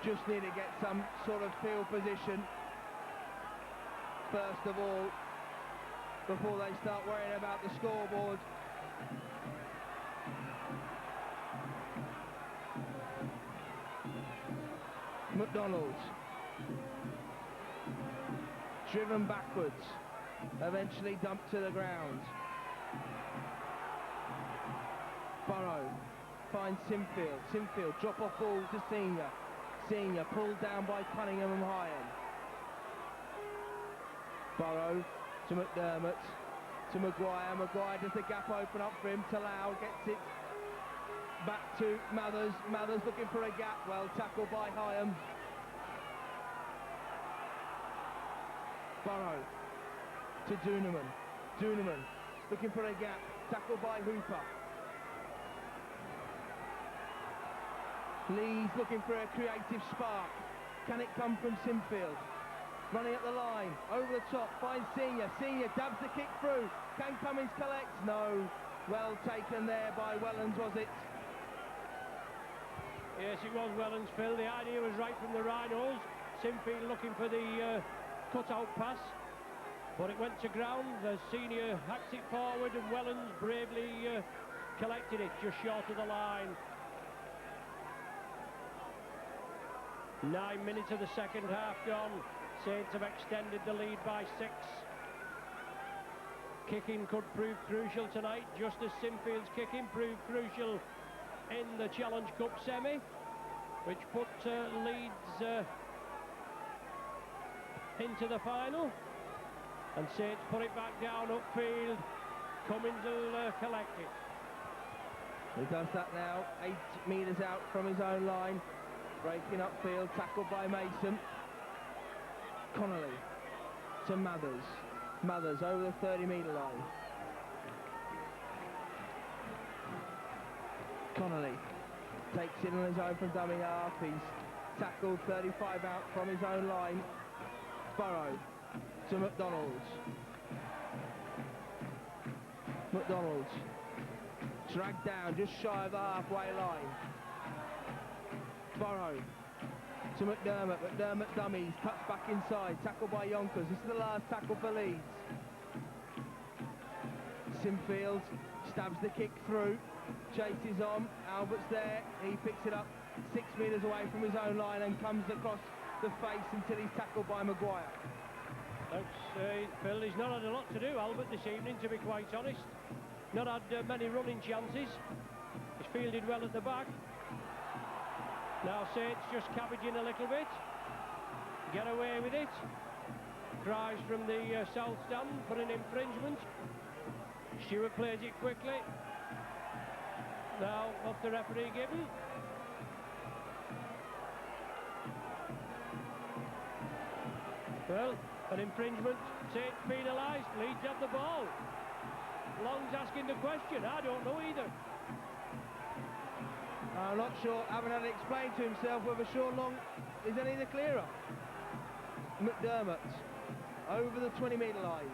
just need to get some sort of field position first of all before they start worrying about the scoreboard. McDonald. Driven backwards. Eventually dumped to the ground. Burrow finds Sinfield. Sinfield drop off ball to Senior. Senior pulled down by Cunningham and Hyan. Burrow to McDermott. To Maguire. Maguire does the gap open up for him. Talau gets it back to Mathers. Mathers looking for a gap. Well tackled by Hyam. Burrow to Duneman. Duneman looking for a gap. Tackled by Hooper. Leeds looking for a creative spark. Can it come from Sinfield? Running up the line, over the top, finds Senior. Senior dabs the kick through. Can Cummins collect? No. Well taken there by Wellens, was it? Yes, it was Wellens, Phil. The idea was right from the Rhinos. Sinfield looking for the cut-out pass, but it went to ground. The Senior hacked it forward, and Wellens bravely collected it just short of the line. 9 minutes of the second half gone. Saints have extended the lead by 6. Kicking could prove crucial tonight, just as Sinfield's kicking proved crucial in the Challenge Cup semi, which put Leeds into the final. And Saints put it back down upfield. Cummins will collect it. He does that now, 8 metres out from his own line. Breaking upfield, tackled by Mason. Connolly to Mathers. Mathers over the 30-metre line. Connolly takes it on his own from dummy half. He's tackled 35 out from his own line. Burrow to McDonald's. McDonald's dragged down just shy of the halfway line. Burrow to McDermott. McDermott dummies, cuts back inside, tackled by Yonkers. This is the last tackle for Leeds. Sinfield stabs the kick through, chases on. Albert's there, he picks it up 6 metres away from his own line and comes across the face until he's tackled by Maguire. Thanks, Phil. He's not had a lot to do, Albert, this evening, to be quite honest. Not had many running chances. He's fielded well at the back. Now Saints just cabbaging a little bit. Get away with it. Cries from the south stand for an infringement. Stewart plays it quickly. Now, what's the referee given? Well, an infringement. Saints penalised. Leeds have the ball. Long's asking the question. I don't know either. I'm not sure, haven't had it explained to himself whether Sean Long is any the clearer. McDermott over the 20-metre line.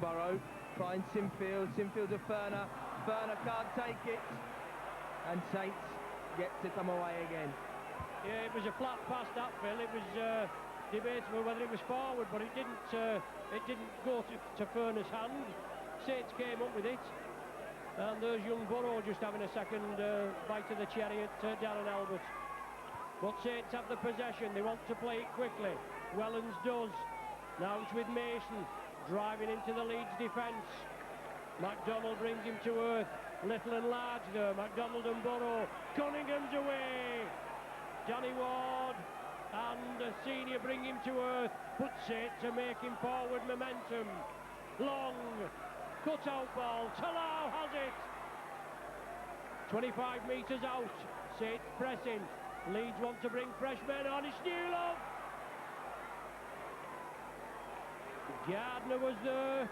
Burrow finds Sinfield. Sinfield to Furner. Furner can't take it. And Saints get to come away again. Yeah, it was a flat pass, that, Phil. It was debatable whether it was forward, but it didn't go to Furner's hand. Saints came up with it. And there's young Burrow just having a second bite of the cherry at Darren Albert. But Saints have the possession. They want to play it quickly. Wellens does. Now it's with Mason driving into the Leeds defence. MacDonald brings him to earth. Little and large there. MacDonald and Burrow. Cunningham's away. Danny Ward and Senior bring him to earth. But Saints are making forward momentum. Long. Cut-out ball. Talau has it. 25 metres out. Saints pressing. Leeds want to bring fresh men on. It's Newlove. Gardner was the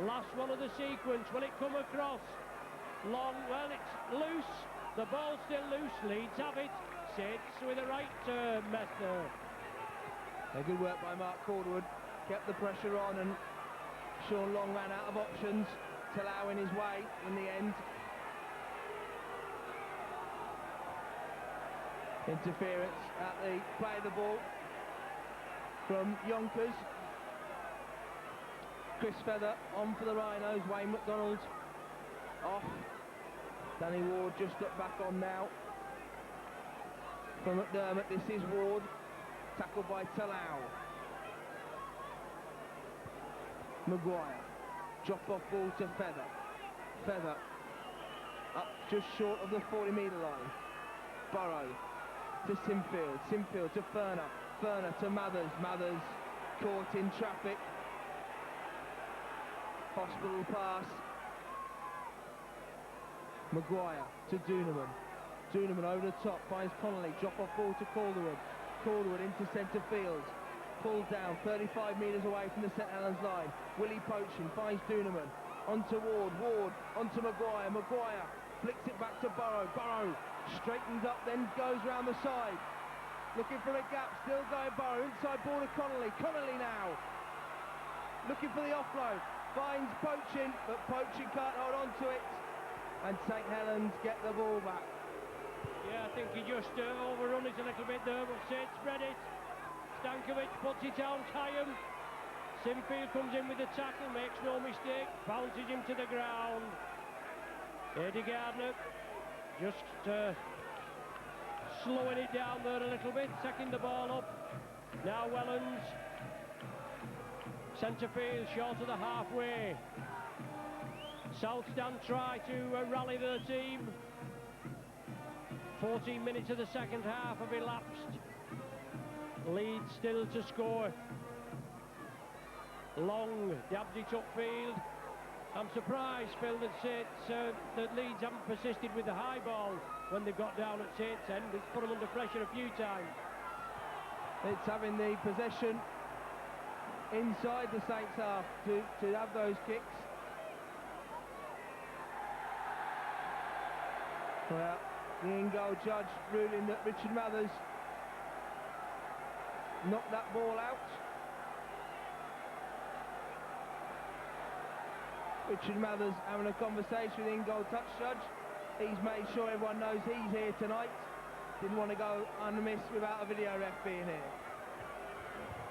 last one of the sequence when it come across. Long, well, it's loose. The ball's still loose. Leeds have it. Saints with the right mess there. Good work by Mark Calderwood. Kept the pressure on, and Sean Long ran out of options. Talau in his way in the end. Interference at the play of the ball from Yonkers. Chris Feather on for the Rhinos. Wayne McDonald off. Danny Ward just got back on now. from McDermott. This is Ward, tackled by Talau. Maguire, drop-off ball to Feather. Feather, up just short of the 40-metre line. Burrow to Sinfield. Sinfield to Furner. Furner to Mathers. Mathers caught in traffic. Hospital pass. Maguire to Duneman. Duneman over the top, finds Connolly. Drop-off ball to Calderwood. Calderwood into centre field. Pulled down 35 metres away from the St Helens line. Willie poaching, finds Duneman. Onto Ward. Ward onto Maguire. Maguire flicks it back to Burrow. Burrow straightens up, then goes round the side. Looking for a gap, still going Burrow. Inside ball to Connolly. Connolly now looking for the offload. Finds Poaching, but Poaching can't hold on to it. And St Helens get the ball back. Yeah, I think he just overrun it a little bit there, but St spread it. Stankovic puts it on Hyam. Sinfield comes in with the tackle, makes no mistake, bounces him to the ground. Eddie Gardner just slowing it down there a little bit, secking the ball up. Now Wellens, centre field, short of the halfway. South Stand try to rally their team. 14 minutes of the second half have elapsed. Leeds still to score. Long dabs it upfield. I'm surprised, Phil, that Leeds haven't persisted with the high ball when they've got down at Saints end. It's put them under pressure a few times. It's having the possession inside the Saints half to have those kicks. Well, the in-goal judge ruling that Richard Mathers knocked that ball out. Richard Mathers having a conversation with the in-goal touch judge. He's made sure everyone knows he's here tonight. Didn't want to go unmissed without a video ref being here.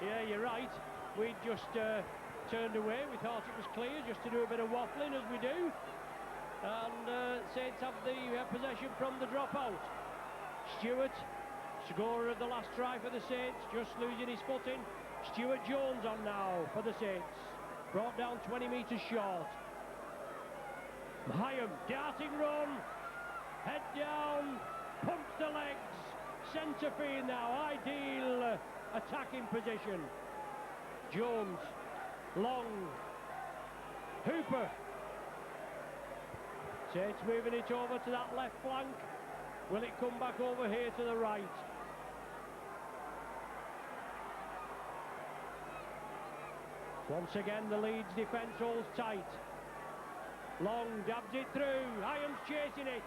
Yeah, you're right. We just turned away. We thought it was clear, just to do a bit of waffling as we do. And Saints have the possession from the dropout. Stewart, scorer of the last try for the Saints, just losing his footing. Stuart Jones on now for the Saints. Brought down 20 metres short. Hyam, darting run. Head down, pumps the legs. Centre field now, ideal attacking position. Jones, long. Hooper. Saints moving it over to that left flank. Will it come back over here to the right? Once again, the Leeds defence holds tight. Long dabs it through. Hyam's chasing it.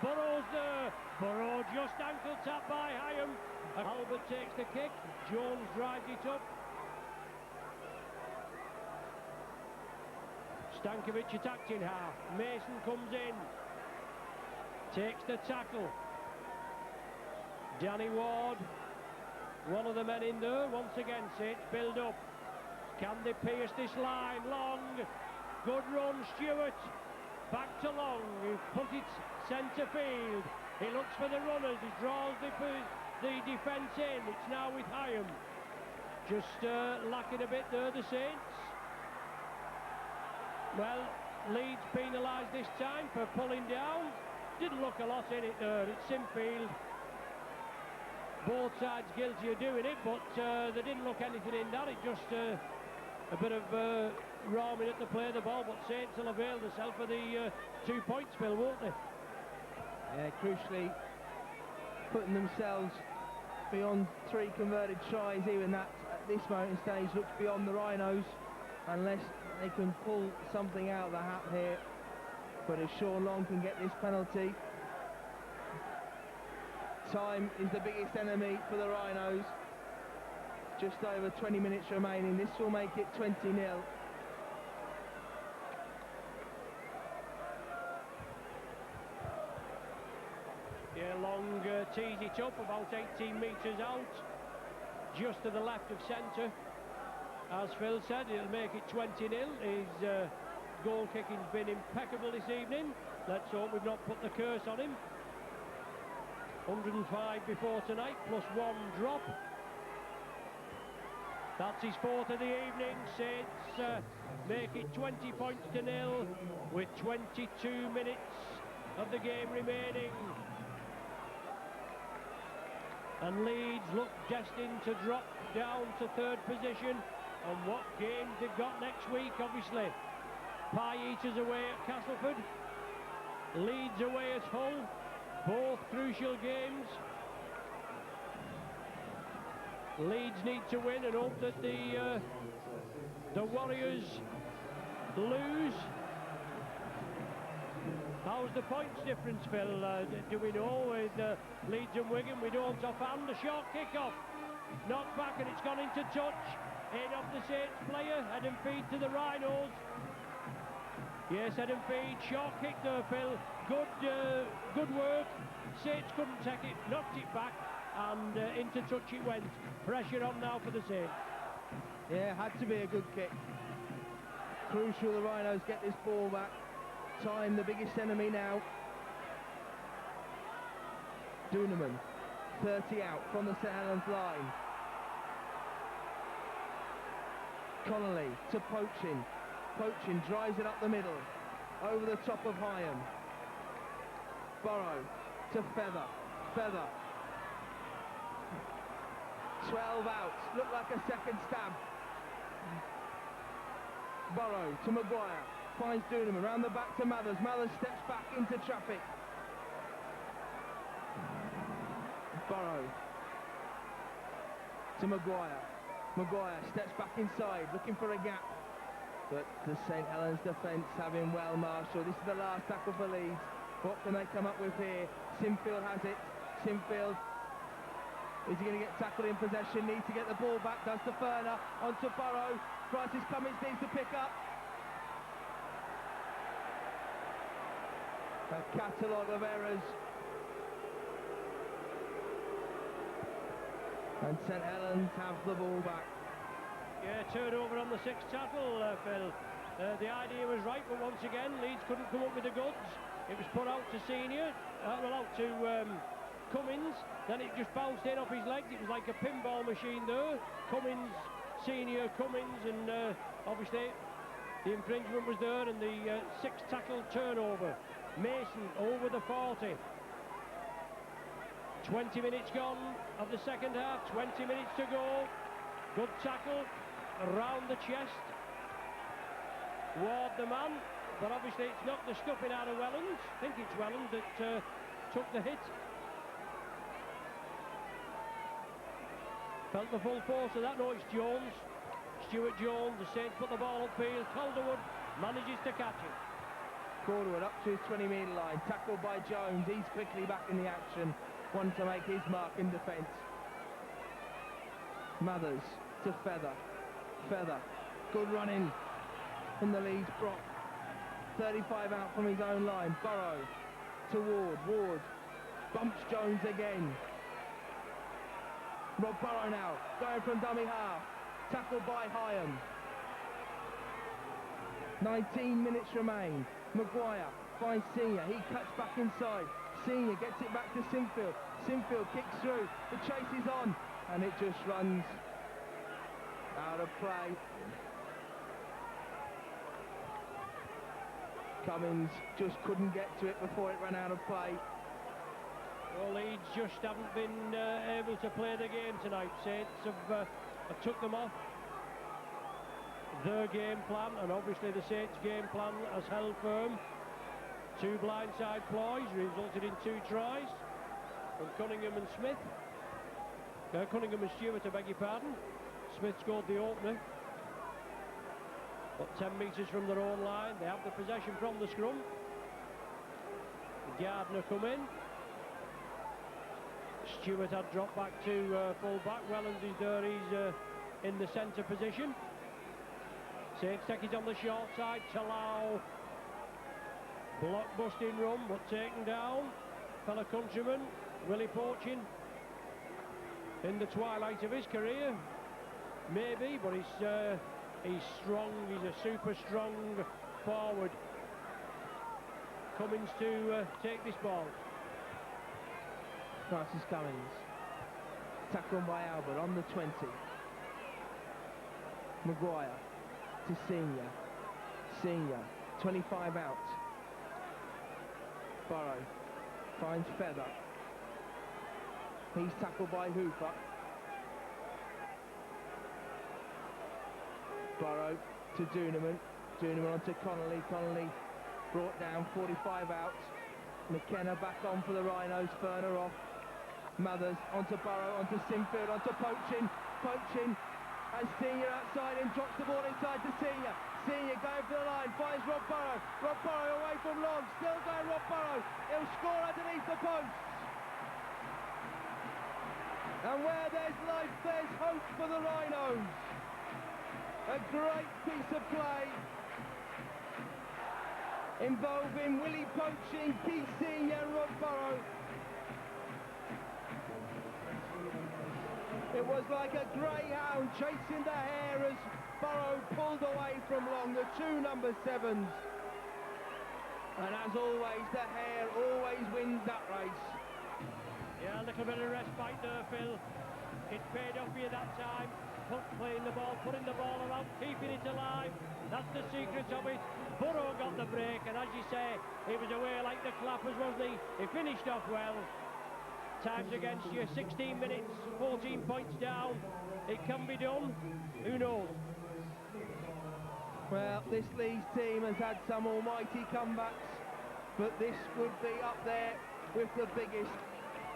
Burrow's there. Burrow just ankle tap by Hyam. Albert takes the kick. Jones drives it up. Stankovic attacked in half. Mason comes in. Takes the tackle. Danny Ward, one of the men in there. Once again, Saints build up. Can they pierce this line? Long. Good run, Stewart. Back to Long, who put it centre field. He looks for the runners. He draws the defence in. It's now with Hyam. Just lacking a bit there, the Saints. Well, Leeds penalised this time for pulling down. Didn't look a lot in it there. It's Sinfield. Both sides guilty of doing it, but they didn't look anything in that. It just a bit of roaming at the play of the ball, but Saints will avail themselves for the 2 points, Phil, won't they? Yeah, crucially putting themselves beyond 3 converted tries. Even that at this moment in stage looks beyond the Rhinos, unless they can pull something out of the hat here. But if Sean Long can get this penalty, time is the biggest enemy for the Rhinos. Just over 20 minutes remaining. This will make it 20-0. Yeah, Long tees it up about 18 metres out, just to the left of centre. As Phil said, it'll make it 20-0. His goal kicking's been impeccable this evening. Let's hope we've not put the curse on him. 105 before tonight, plus 1 drop. That's his 4th of the evening. Saints make it 20 points to 0 with 22 minutes of the game remaining. And Leeds look destined to drop down to 3rd position. And what games they've got next week, obviously. Pie Eaters away at Castleford, Leeds away at Hull, both crucial games. Leeds need to win and hope that the Warriors lose. How's the points difference, Phil? Do we know with Leeds and Wigan? We don't offhand. A short kick-off, knocked back, and it's gone into touch. In off the Saints player, head and feed to the Rhinos. Yes, head and feed, short kick there, Phil. Good work. Saints couldn't take it, knocked it back, and into touch it went. Pressure on now for the Saints. Yeah, had to be a good kick. Crucial the Rhinos get this ball back. Time, the biggest enemy now. Duneman, 30 out from the St Helens line. Connolly to Poaching. Poaching drives it up the middle, over the top of Hyam. Burrow to Feather. Feather. 12 out. Looked like a second stab. Burrow to Maguire. Finds Duneman. Round the back to Mathers. Mathers steps back into traffic. Burrow to Maguire. Maguire steps back inside, looking for a gap. But the St Helens defence have him well marshalled. This is the last tackle for Leeds. What can they come up with here? Sinfield has it. Sinfield. Is he going to get tackled in possession? Needs to get the ball back. Does to Ferner. Onto Burrow. Francis Cummins needs to pick up. A catalogue of errors. And St Helens have the ball back. Yeah, turnover on the 6th tackle, Phil. The idea was right, but once again, Leeds couldn't come up with the goods. It was put out to Senior, out to Cummins, then it just bounced in off his legs. It was like a pinball machine there. Cummins, Senior, Cummins, and obviously the infringement was there, and the 6th tackle turnover. Mason over the 40. 20 minutes gone of the second half, 20 minutes to go. Good tackle around the chest. Ward the man, but obviously it's knocked the stuffing out of Welland. I think it's Welland that took the hit. Felt the full force of that. No, it's Jones. Stuart Jones, the Saints put the ball upfield. Calderwood manages to catch it. Calderwood up to his 20-metre line, tackled by Jones. He's quickly back in the action. One to make his mark in defence. Mathers to Feather. Feather. Good running from the Leeds prop. 35 out from his own line. Burrow to Ward. Ward bumps Jones again. Rob Burrow now going from dummy half. Tackled by Hyam. 19 minutes remain. Maguire finds Senior. He cuts back inside. Senior gets it back to Sinfield. Sinfield kicks through. The chase is on. And it just runs out of play. Cummins just couldn't get to it before it ran out of play. Well, Leeds just haven't been able to play the game tonight. Saints have took them off their game plan, and obviously the Saints game plan has held firm. 2 blindside ploys resulted in 2 tries from Cunningham and Smith. Cunningham and Stewart, I beg your pardon. Smith scored the opener. But 10 metres from their own line. They have the possession from the scrum. Gardner come in. Stewart had dropped back to full back. Wellens is there. He's in the centre position. Saints take it on the short side. Talau. Block-busting run, but taken down. Fellow countryman, Willie Poaching. In the twilight of his career. Maybe, but he's strong. He's a super strong forward. Cummins to take this ball. Francis Cummins. Tackled by Albert on the 20. Maguire to Senior. Senior, 25 out. Burrow finds Feather. He's tackled by Hooper. Burrow to Duneman. Duneman onto Connolly. Connolly brought down, 45 out. McKenna back on for the Rhinos, Furner off. Mothers onto Burrow, onto Sinfield, onto Poaching. Poaching, and Senior outside him, drops the ball inside to Senior. Senior going for the line, finds Rob Burrow. Rob Burrow away from long, still going Rob Burrow. He'll score underneath the posts. And where there's life, there's hope for the Rhinos. A great piece of play involving Willie Poaching, Keith Senior and Rob Burrow. It was like a greyhound chasing the hare as Burrow pulled away from long, the two number 7s. And as always, the hare always wins that race. Yeah, a little bit of respite there, Phil. It paid off for you that time. Playing the ball, putting the ball around, keeping it alive. That's the secret of it. Burrow got the break, and as you say, he was away like the clappers, wasn't he? He finished off well. Times against you, 16 minutes, 14 points down. It can be done. Who knows? Well, this Leeds team has had some almighty comebacks, but this would be up there with the biggest.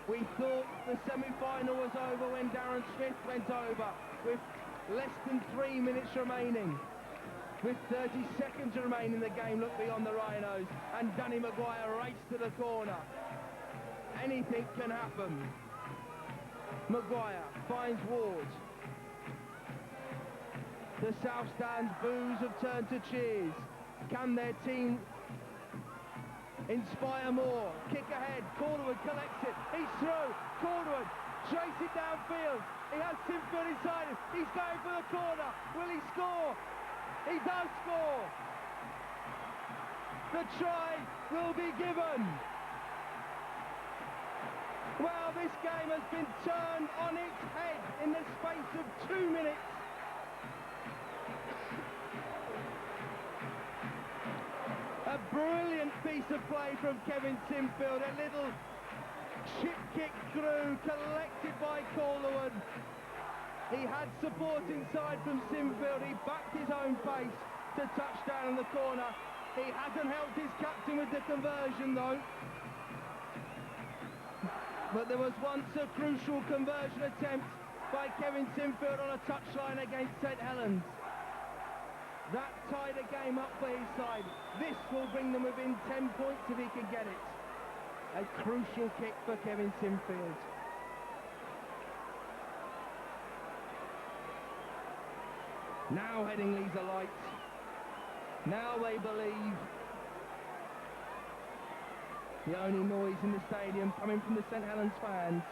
We thought the semi-final was over when Darren Smith went over with less than 3 minutes remaining. With 30 seconds remaining, the game looked beyond the Rhinos, and Danny Maguire raced to the corner. Anything can happen. Maguire finds Ward. The South Stand's boos have turned to cheers. Can their team inspire more? Kick ahead, Calderwood collects it, he's through, Calderwood traces it downfield, he has Sinfield inside him, he's going for the corner, will he score? He does score! The try will be given. Well, this game has been turned on its head in the space of 2 minutes. A brilliant piece of play from Kevin Sinfield, a little chip kick through, collected by Calderwood. He had support inside from Sinfield, he backed his own pace to touchdown in the corner. He hasn't helped his captain with the conversion though. But there was once a crucial conversion attempt by Kevin Sinfield on a touchline against St Helens. That tied a game up for his side. This will bring them within 10 points if he can get it. A crucial kick for Kevin Sinfield. Now Headingley's alight. Now they believe. The only noise in the stadium coming from the St Helens fans.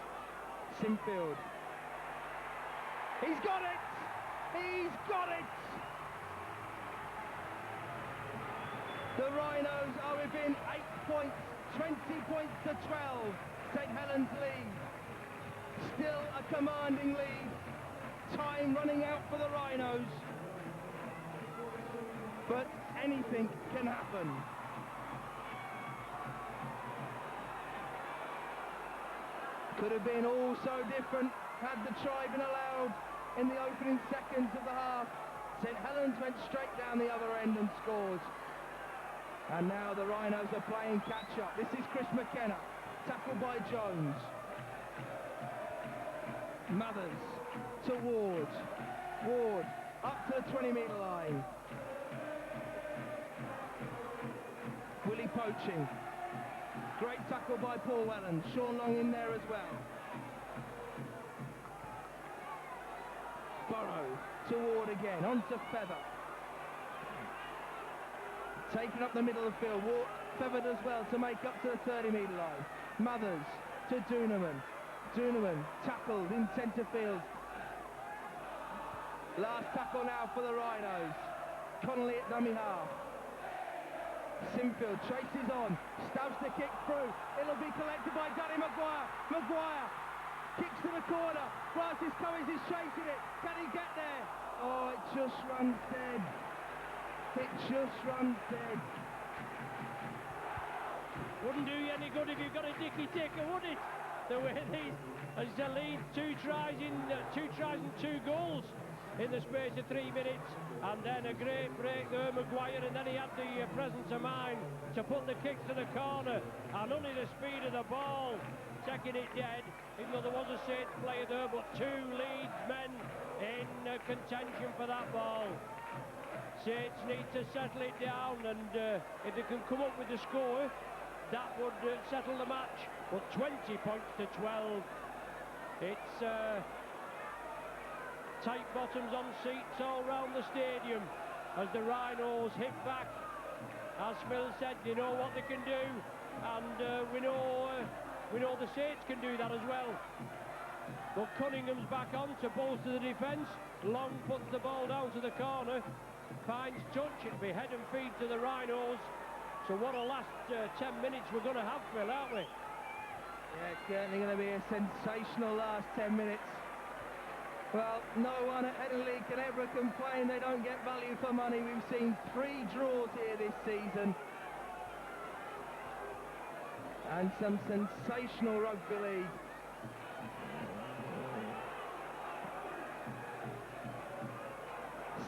Sinfield. He's got it! He's got it! The Rhinos are within 8 points, 20 points to 12. St Helens lead. Still a commanding lead. Time running out for the Rhinos. But anything can happen. Could have been all so different had the try been allowed in the opening seconds of the half. St Helens went straight down the other end and scored. And now the Rhinos are playing catch-up. This is Chris McKenna, tackled by Jones. Mothers to Ward. Ward up to the 20-metre line. Willie Poaching. Great tackle by Paul Welland. Sean Long in there as well. Burrow to Ward again. On to Feather. Taking up the middle of the field. Ward feathered as well to make up to the 30-metre line. Mothers to Duneman. Duneman tackled in centre field. Last tackle now for the Rhinos. Connolly at dummy half. Sinfield chases on, stabs the kick through. It'll be collected by Danny Maguire. Maguire kicks to the corner. Francis Cummings is chasing it. Can he get there? Oh, it just runs dead. It just runs dead. Wouldn't do you any good if you've got a dicky ticker, would it? The way these, as the lead, two tries and 2 goals in the space of 3 minutes, and then a great break there, Maguire, and then he had the presence of mind to put the kick to the corner, and only the speed of the ball taking it dead, even though there was a Saints player there, but 2 Leeds men in contention for that ball. Saints need to settle it down, and if they can come up with the score, that would settle the match. But 20 points to 12. It's tight bottoms on seats all round the stadium as the Rhinos hit back. As Phil said, they know what they can do, and we know the Saints can do that as well. But Cunningham's back on to bolster the defence. Long puts the ball down to the corner, finds touch. It'll be head and feet to the Rhinos. So what a last 10 minutes we're going to have, Phil, aren't we? Yeah, it's certainly going to be a sensational last 10 minutes. Well, no one at Headingley can ever complain they don't get value for money. We've seen 3 draws here this season. And some sensational rugby league.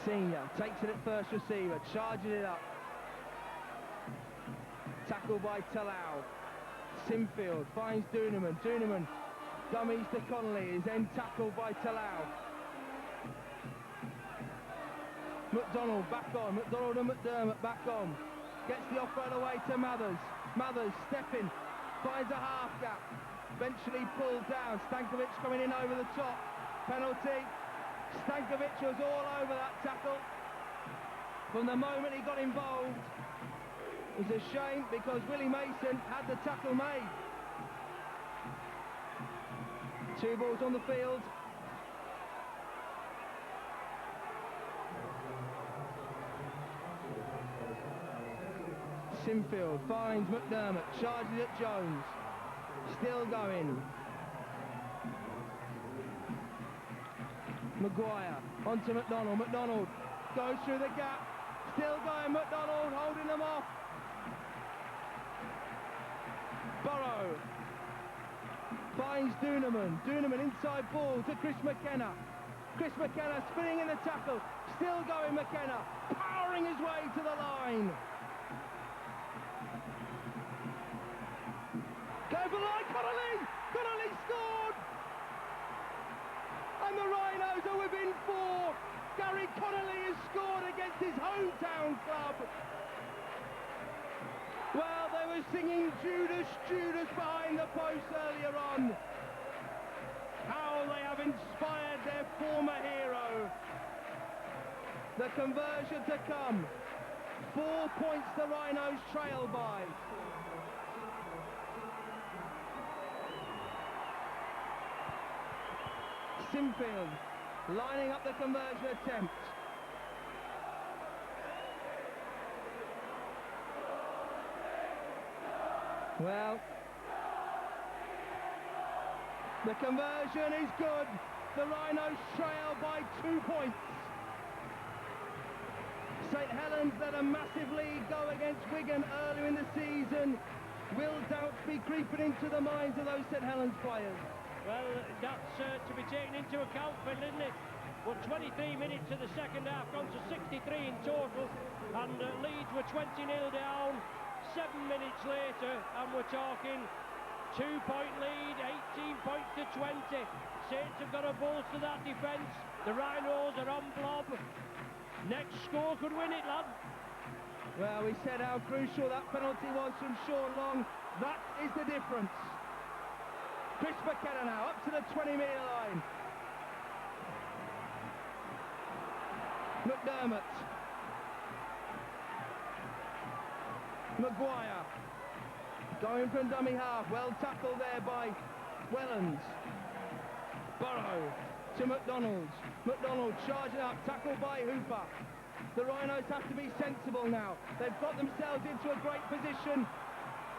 Senior takes it at first receiver, charges it up. Tackle by Talau. Sinfield finds Duneman. Duneman dummies to Connolly, is then tackled by Talau. McDonald back on. McDonald and McDermott back on. Gets the offload away to Mathers. Mathers stepping, finds a half gap. Eventually pulled down. Stankovic coming in over the top. Penalty. Stankovic was all over that tackle. From the moment he got involved, it was a shame because Willie Mason had the tackle made. 2 balls on the field. Sinfield finds McDermott, charges at Jones. Still going. Maguire onto McDonald. McDonald goes through the gap. Still going. McDonald holding them off. Burrow finds Duneman. Duneman inside ball to Chris McKenna. Chris McKenna spinning in the tackle. Still going McKenna, powering his way to the line. Going for the line, Connolly! Connolly scored! And the Rhinos are within 4. Gary Connolly has scored against his hometown club. Well, they were singing Judas, Judas behind the post earlier on. How they have inspired their former hero. The conversion to come. 4 points the Rhinos trail by. Sinfield lining up the conversion attempt. Well, the conversion is good. The Rhinos trail by 2 points. St Helens let a massive lead go against Wigan earlier in the season. Will doubts be creeping into the minds of those St Helens players? Well, that's to be taken into account, Phil, isn't it? But 23 minutes of the second half, gone to 63 in total, and Leeds were 20-0 down. 7 minutes later, and we're talking 2-point lead, 18 points to 20. Saints have got to bolster that defence. The Rhinos are on blob. Next score could win it, lad. Well, we said how crucial that penalty was from Sean Long. That is the difference. Chris McKenna now up to the 20-metre line. McDermott. Maguire. Going from dummy half. Well tackled there by Wellens. Burrow to McDonald. McDonald charging up. Tackled by Hooper. The Rhinos have to be sensible now. They've got themselves into a great position.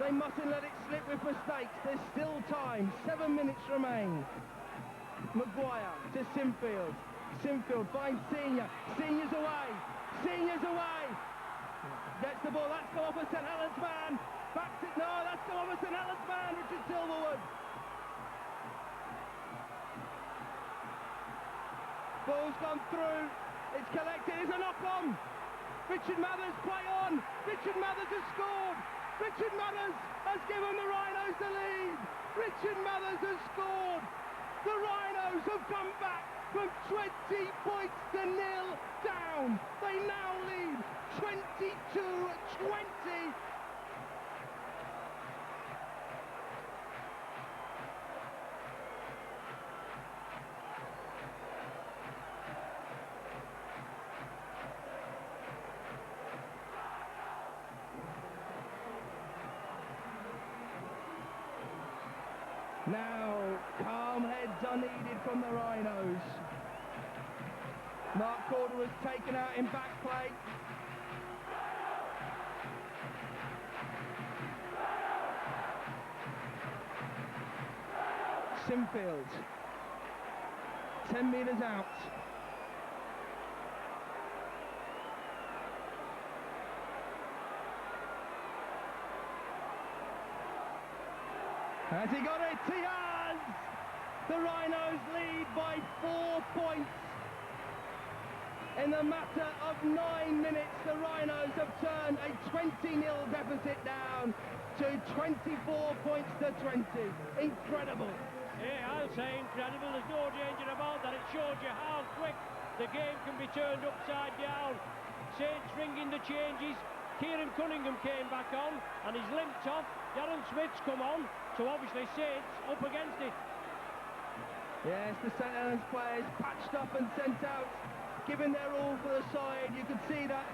They mustn't let it slip with mistakes. There's still time. 7 minutes remain. Maguire to Sinfield. Sinfield finds Senior. Senior's away. Senior's away. Gets the ball. That's come off a St Helens man. Back to... No, that's come off a St Helens man. Richard Silverwood. Ball's gone through. It's collected. It's a knock-on. Richard Mathers, play on. Richard Mathers has scored. Richard Mathers has given the Rhinos the lead. Richard Mathers has scored. The Rhinos have come back from 20 points to 0 down. They now lead 22-20. Now, calm heads are needed from the Rhinos. Mark Corder was taken out in back play. Sinfield. 10 metres out. Has he got it? He has! The Rhinos lead by 4 points. In the matter of 9 minutes, the Rhinos have turned a 20-0 deficit down to 24 points to 20. Incredible. Yeah, I'll say incredible. There's no danger about that. It shows you how quick the game can be turned upside down. Saints ringing the changes. Kieran Cunningham came back on and he's limped off. Darren Smith's come on. So obviously Saints up against it. Yes, the St Helens players patched up and sent out, giving their all for the side. You could see that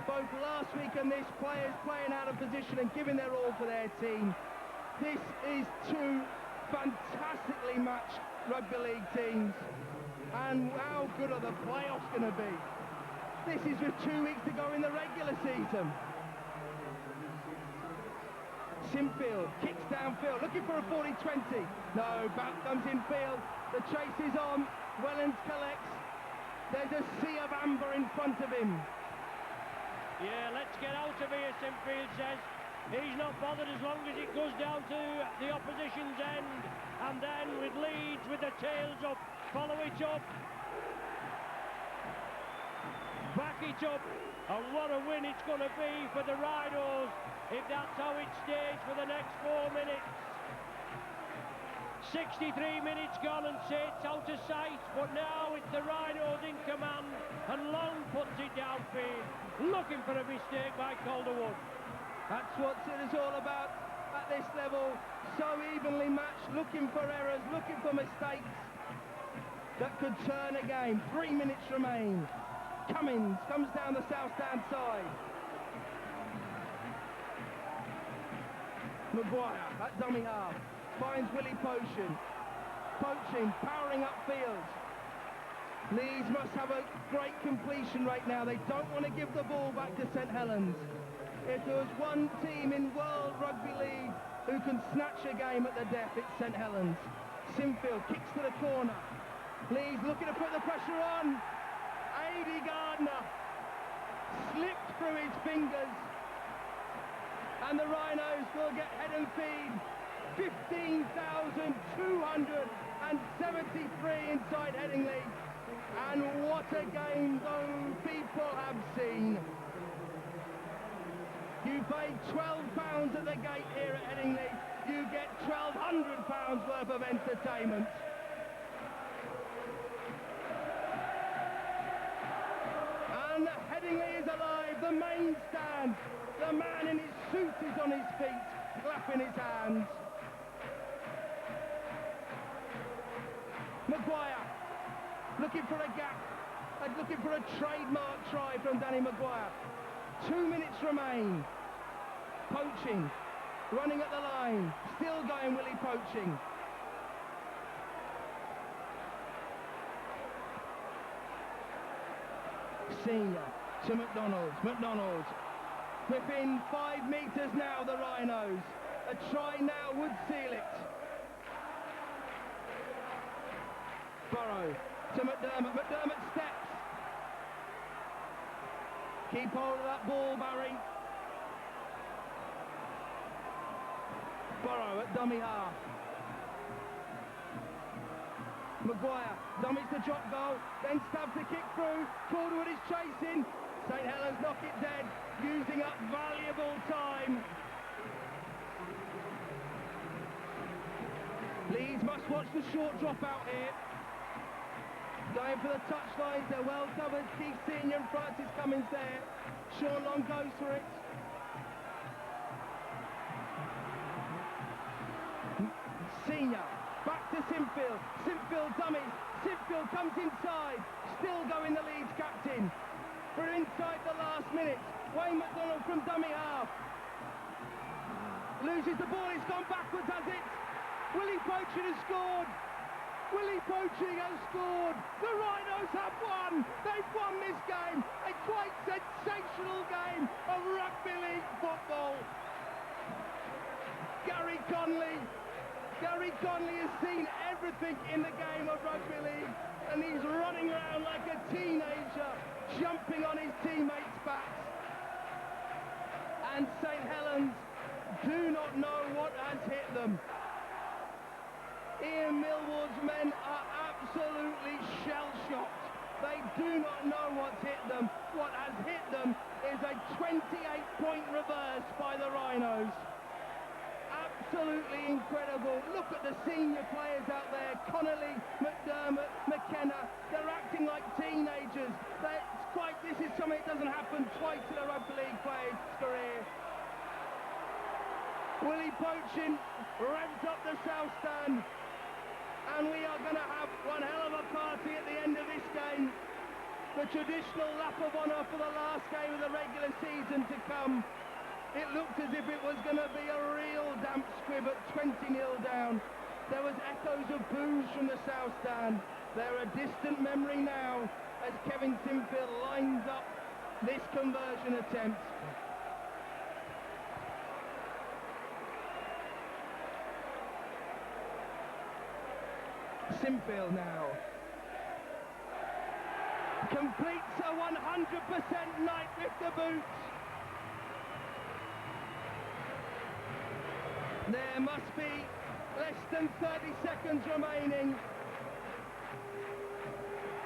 both last week and this, players playing out of position and giving their all for their team. This is two fantastically matched rugby league teams. And how good are the playoffs going to be? This is with 2 weeks to go in the regular season. Sinfield kicks downfield, looking for a 40-20. No, back comes infield. The chase is on. Wellens collects. There's a sea of amber in front of him. Yeah, let's get out of here, Sinfield says. He's not bothered as long as it goes down to the opposition's end. And then with Leeds with the tails up, follow it up. Back it up. And what a win it's going to be for the Rhinos if that's how it stays for the next 4 minutes. 63 minutes gone and Saints out of sight, but now it's the Rhinos in command, and Long puts it downfield, looking for a mistake by Calderwood. That's what it is all about at this level, so evenly matched, looking for errors, looking for mistakes that could turn a game. 3 minutes remain. Cummins comes down the south stand side. Maguire at dummy half finds Willie Poaching, powering upfield. Leeds must have a great completion right now. They don't want to give the ball back to St Helens. If there was one team in World Rugby League who can snatch a game at the death, it's St Helens. Sinfield kicks to the corner. Leeds looking to put the pressure on. Adi Gardner slipped through his fingers, and the Rhinos will get head and feed. 15,273 inside Headingley, and what a game those people have seen. You pay £12 at the gate here at Headingley, you get £1,200 worth of entertainment. And Headingley is alive, the main stand. The man in his suit is on his feet, clapping his hands. Maguire, looking for a gap, looking for a trademark try from Danny Maguire. 2 minutes remain. Poaching, running at the line, still going Willie Poaching. Senior, to McDonald. Within 5 metres now, the Rhinos. A try now would seal it. Burrow to McDermott steps. Keep hold of that ball, Barry. Burrow at dummy half. Maguire dummies the drop goal, then stabs the kick through. Calderwood is chasing. St Helens knock it dead, using up valuable time. Leeds must watch the short drop out here. Going for the touchlines, they're well covered. Keith Senior and Francis Cummins there. Sean Long goes for it. Senior, back to Sinfield. Sinfield dummies. Sinfield comes inside. Still going the Leeds captain. We're inside the last minute. Wayne McDonald from dummy half. Loses the ball, it's gone backwards, has it? Willie Poaching has scored. Willie Poaching has scored. The Rhinos have won. They've won this game. A quite sensational game of rugby league football. Gary Conley has seen everything in the game of rugby league, and he's running around like a teenager, jumping on his teammates' backs. And St Helens do not know what has hit them. Ian Millward's men are absolutely shell-shocked. They do not know what's hit them. What has hit them is a 28-point reverse by the Rhinos. Absolutely incredible. Look at the senior players out there. Connolly, McDermott, McKenna. They're acting like teenagers. This is something that doesn't happen twice in a rugby league player's career. Willie Poaching revs up the south stand. And we are going to have one hell of a party at the end of this game. The traditional lap of honour for the last game of the regular season to come. It looked as if it was going to be a real damp squib at 20-0 down. There was echoes of boos from the south stand. They're a distant memory now as Kevin Sinfield lines up this conversion attempt. Sinfield now completes a 100% night with the boots. There must be less than 30 seconds remaining.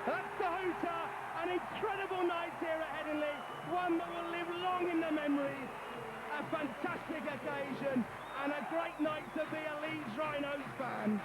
That's the hooter. An incredible night here at Headingley. One that will live long in the memory. A fantastic occasion and a great night to be a Leeds Rhinos fan.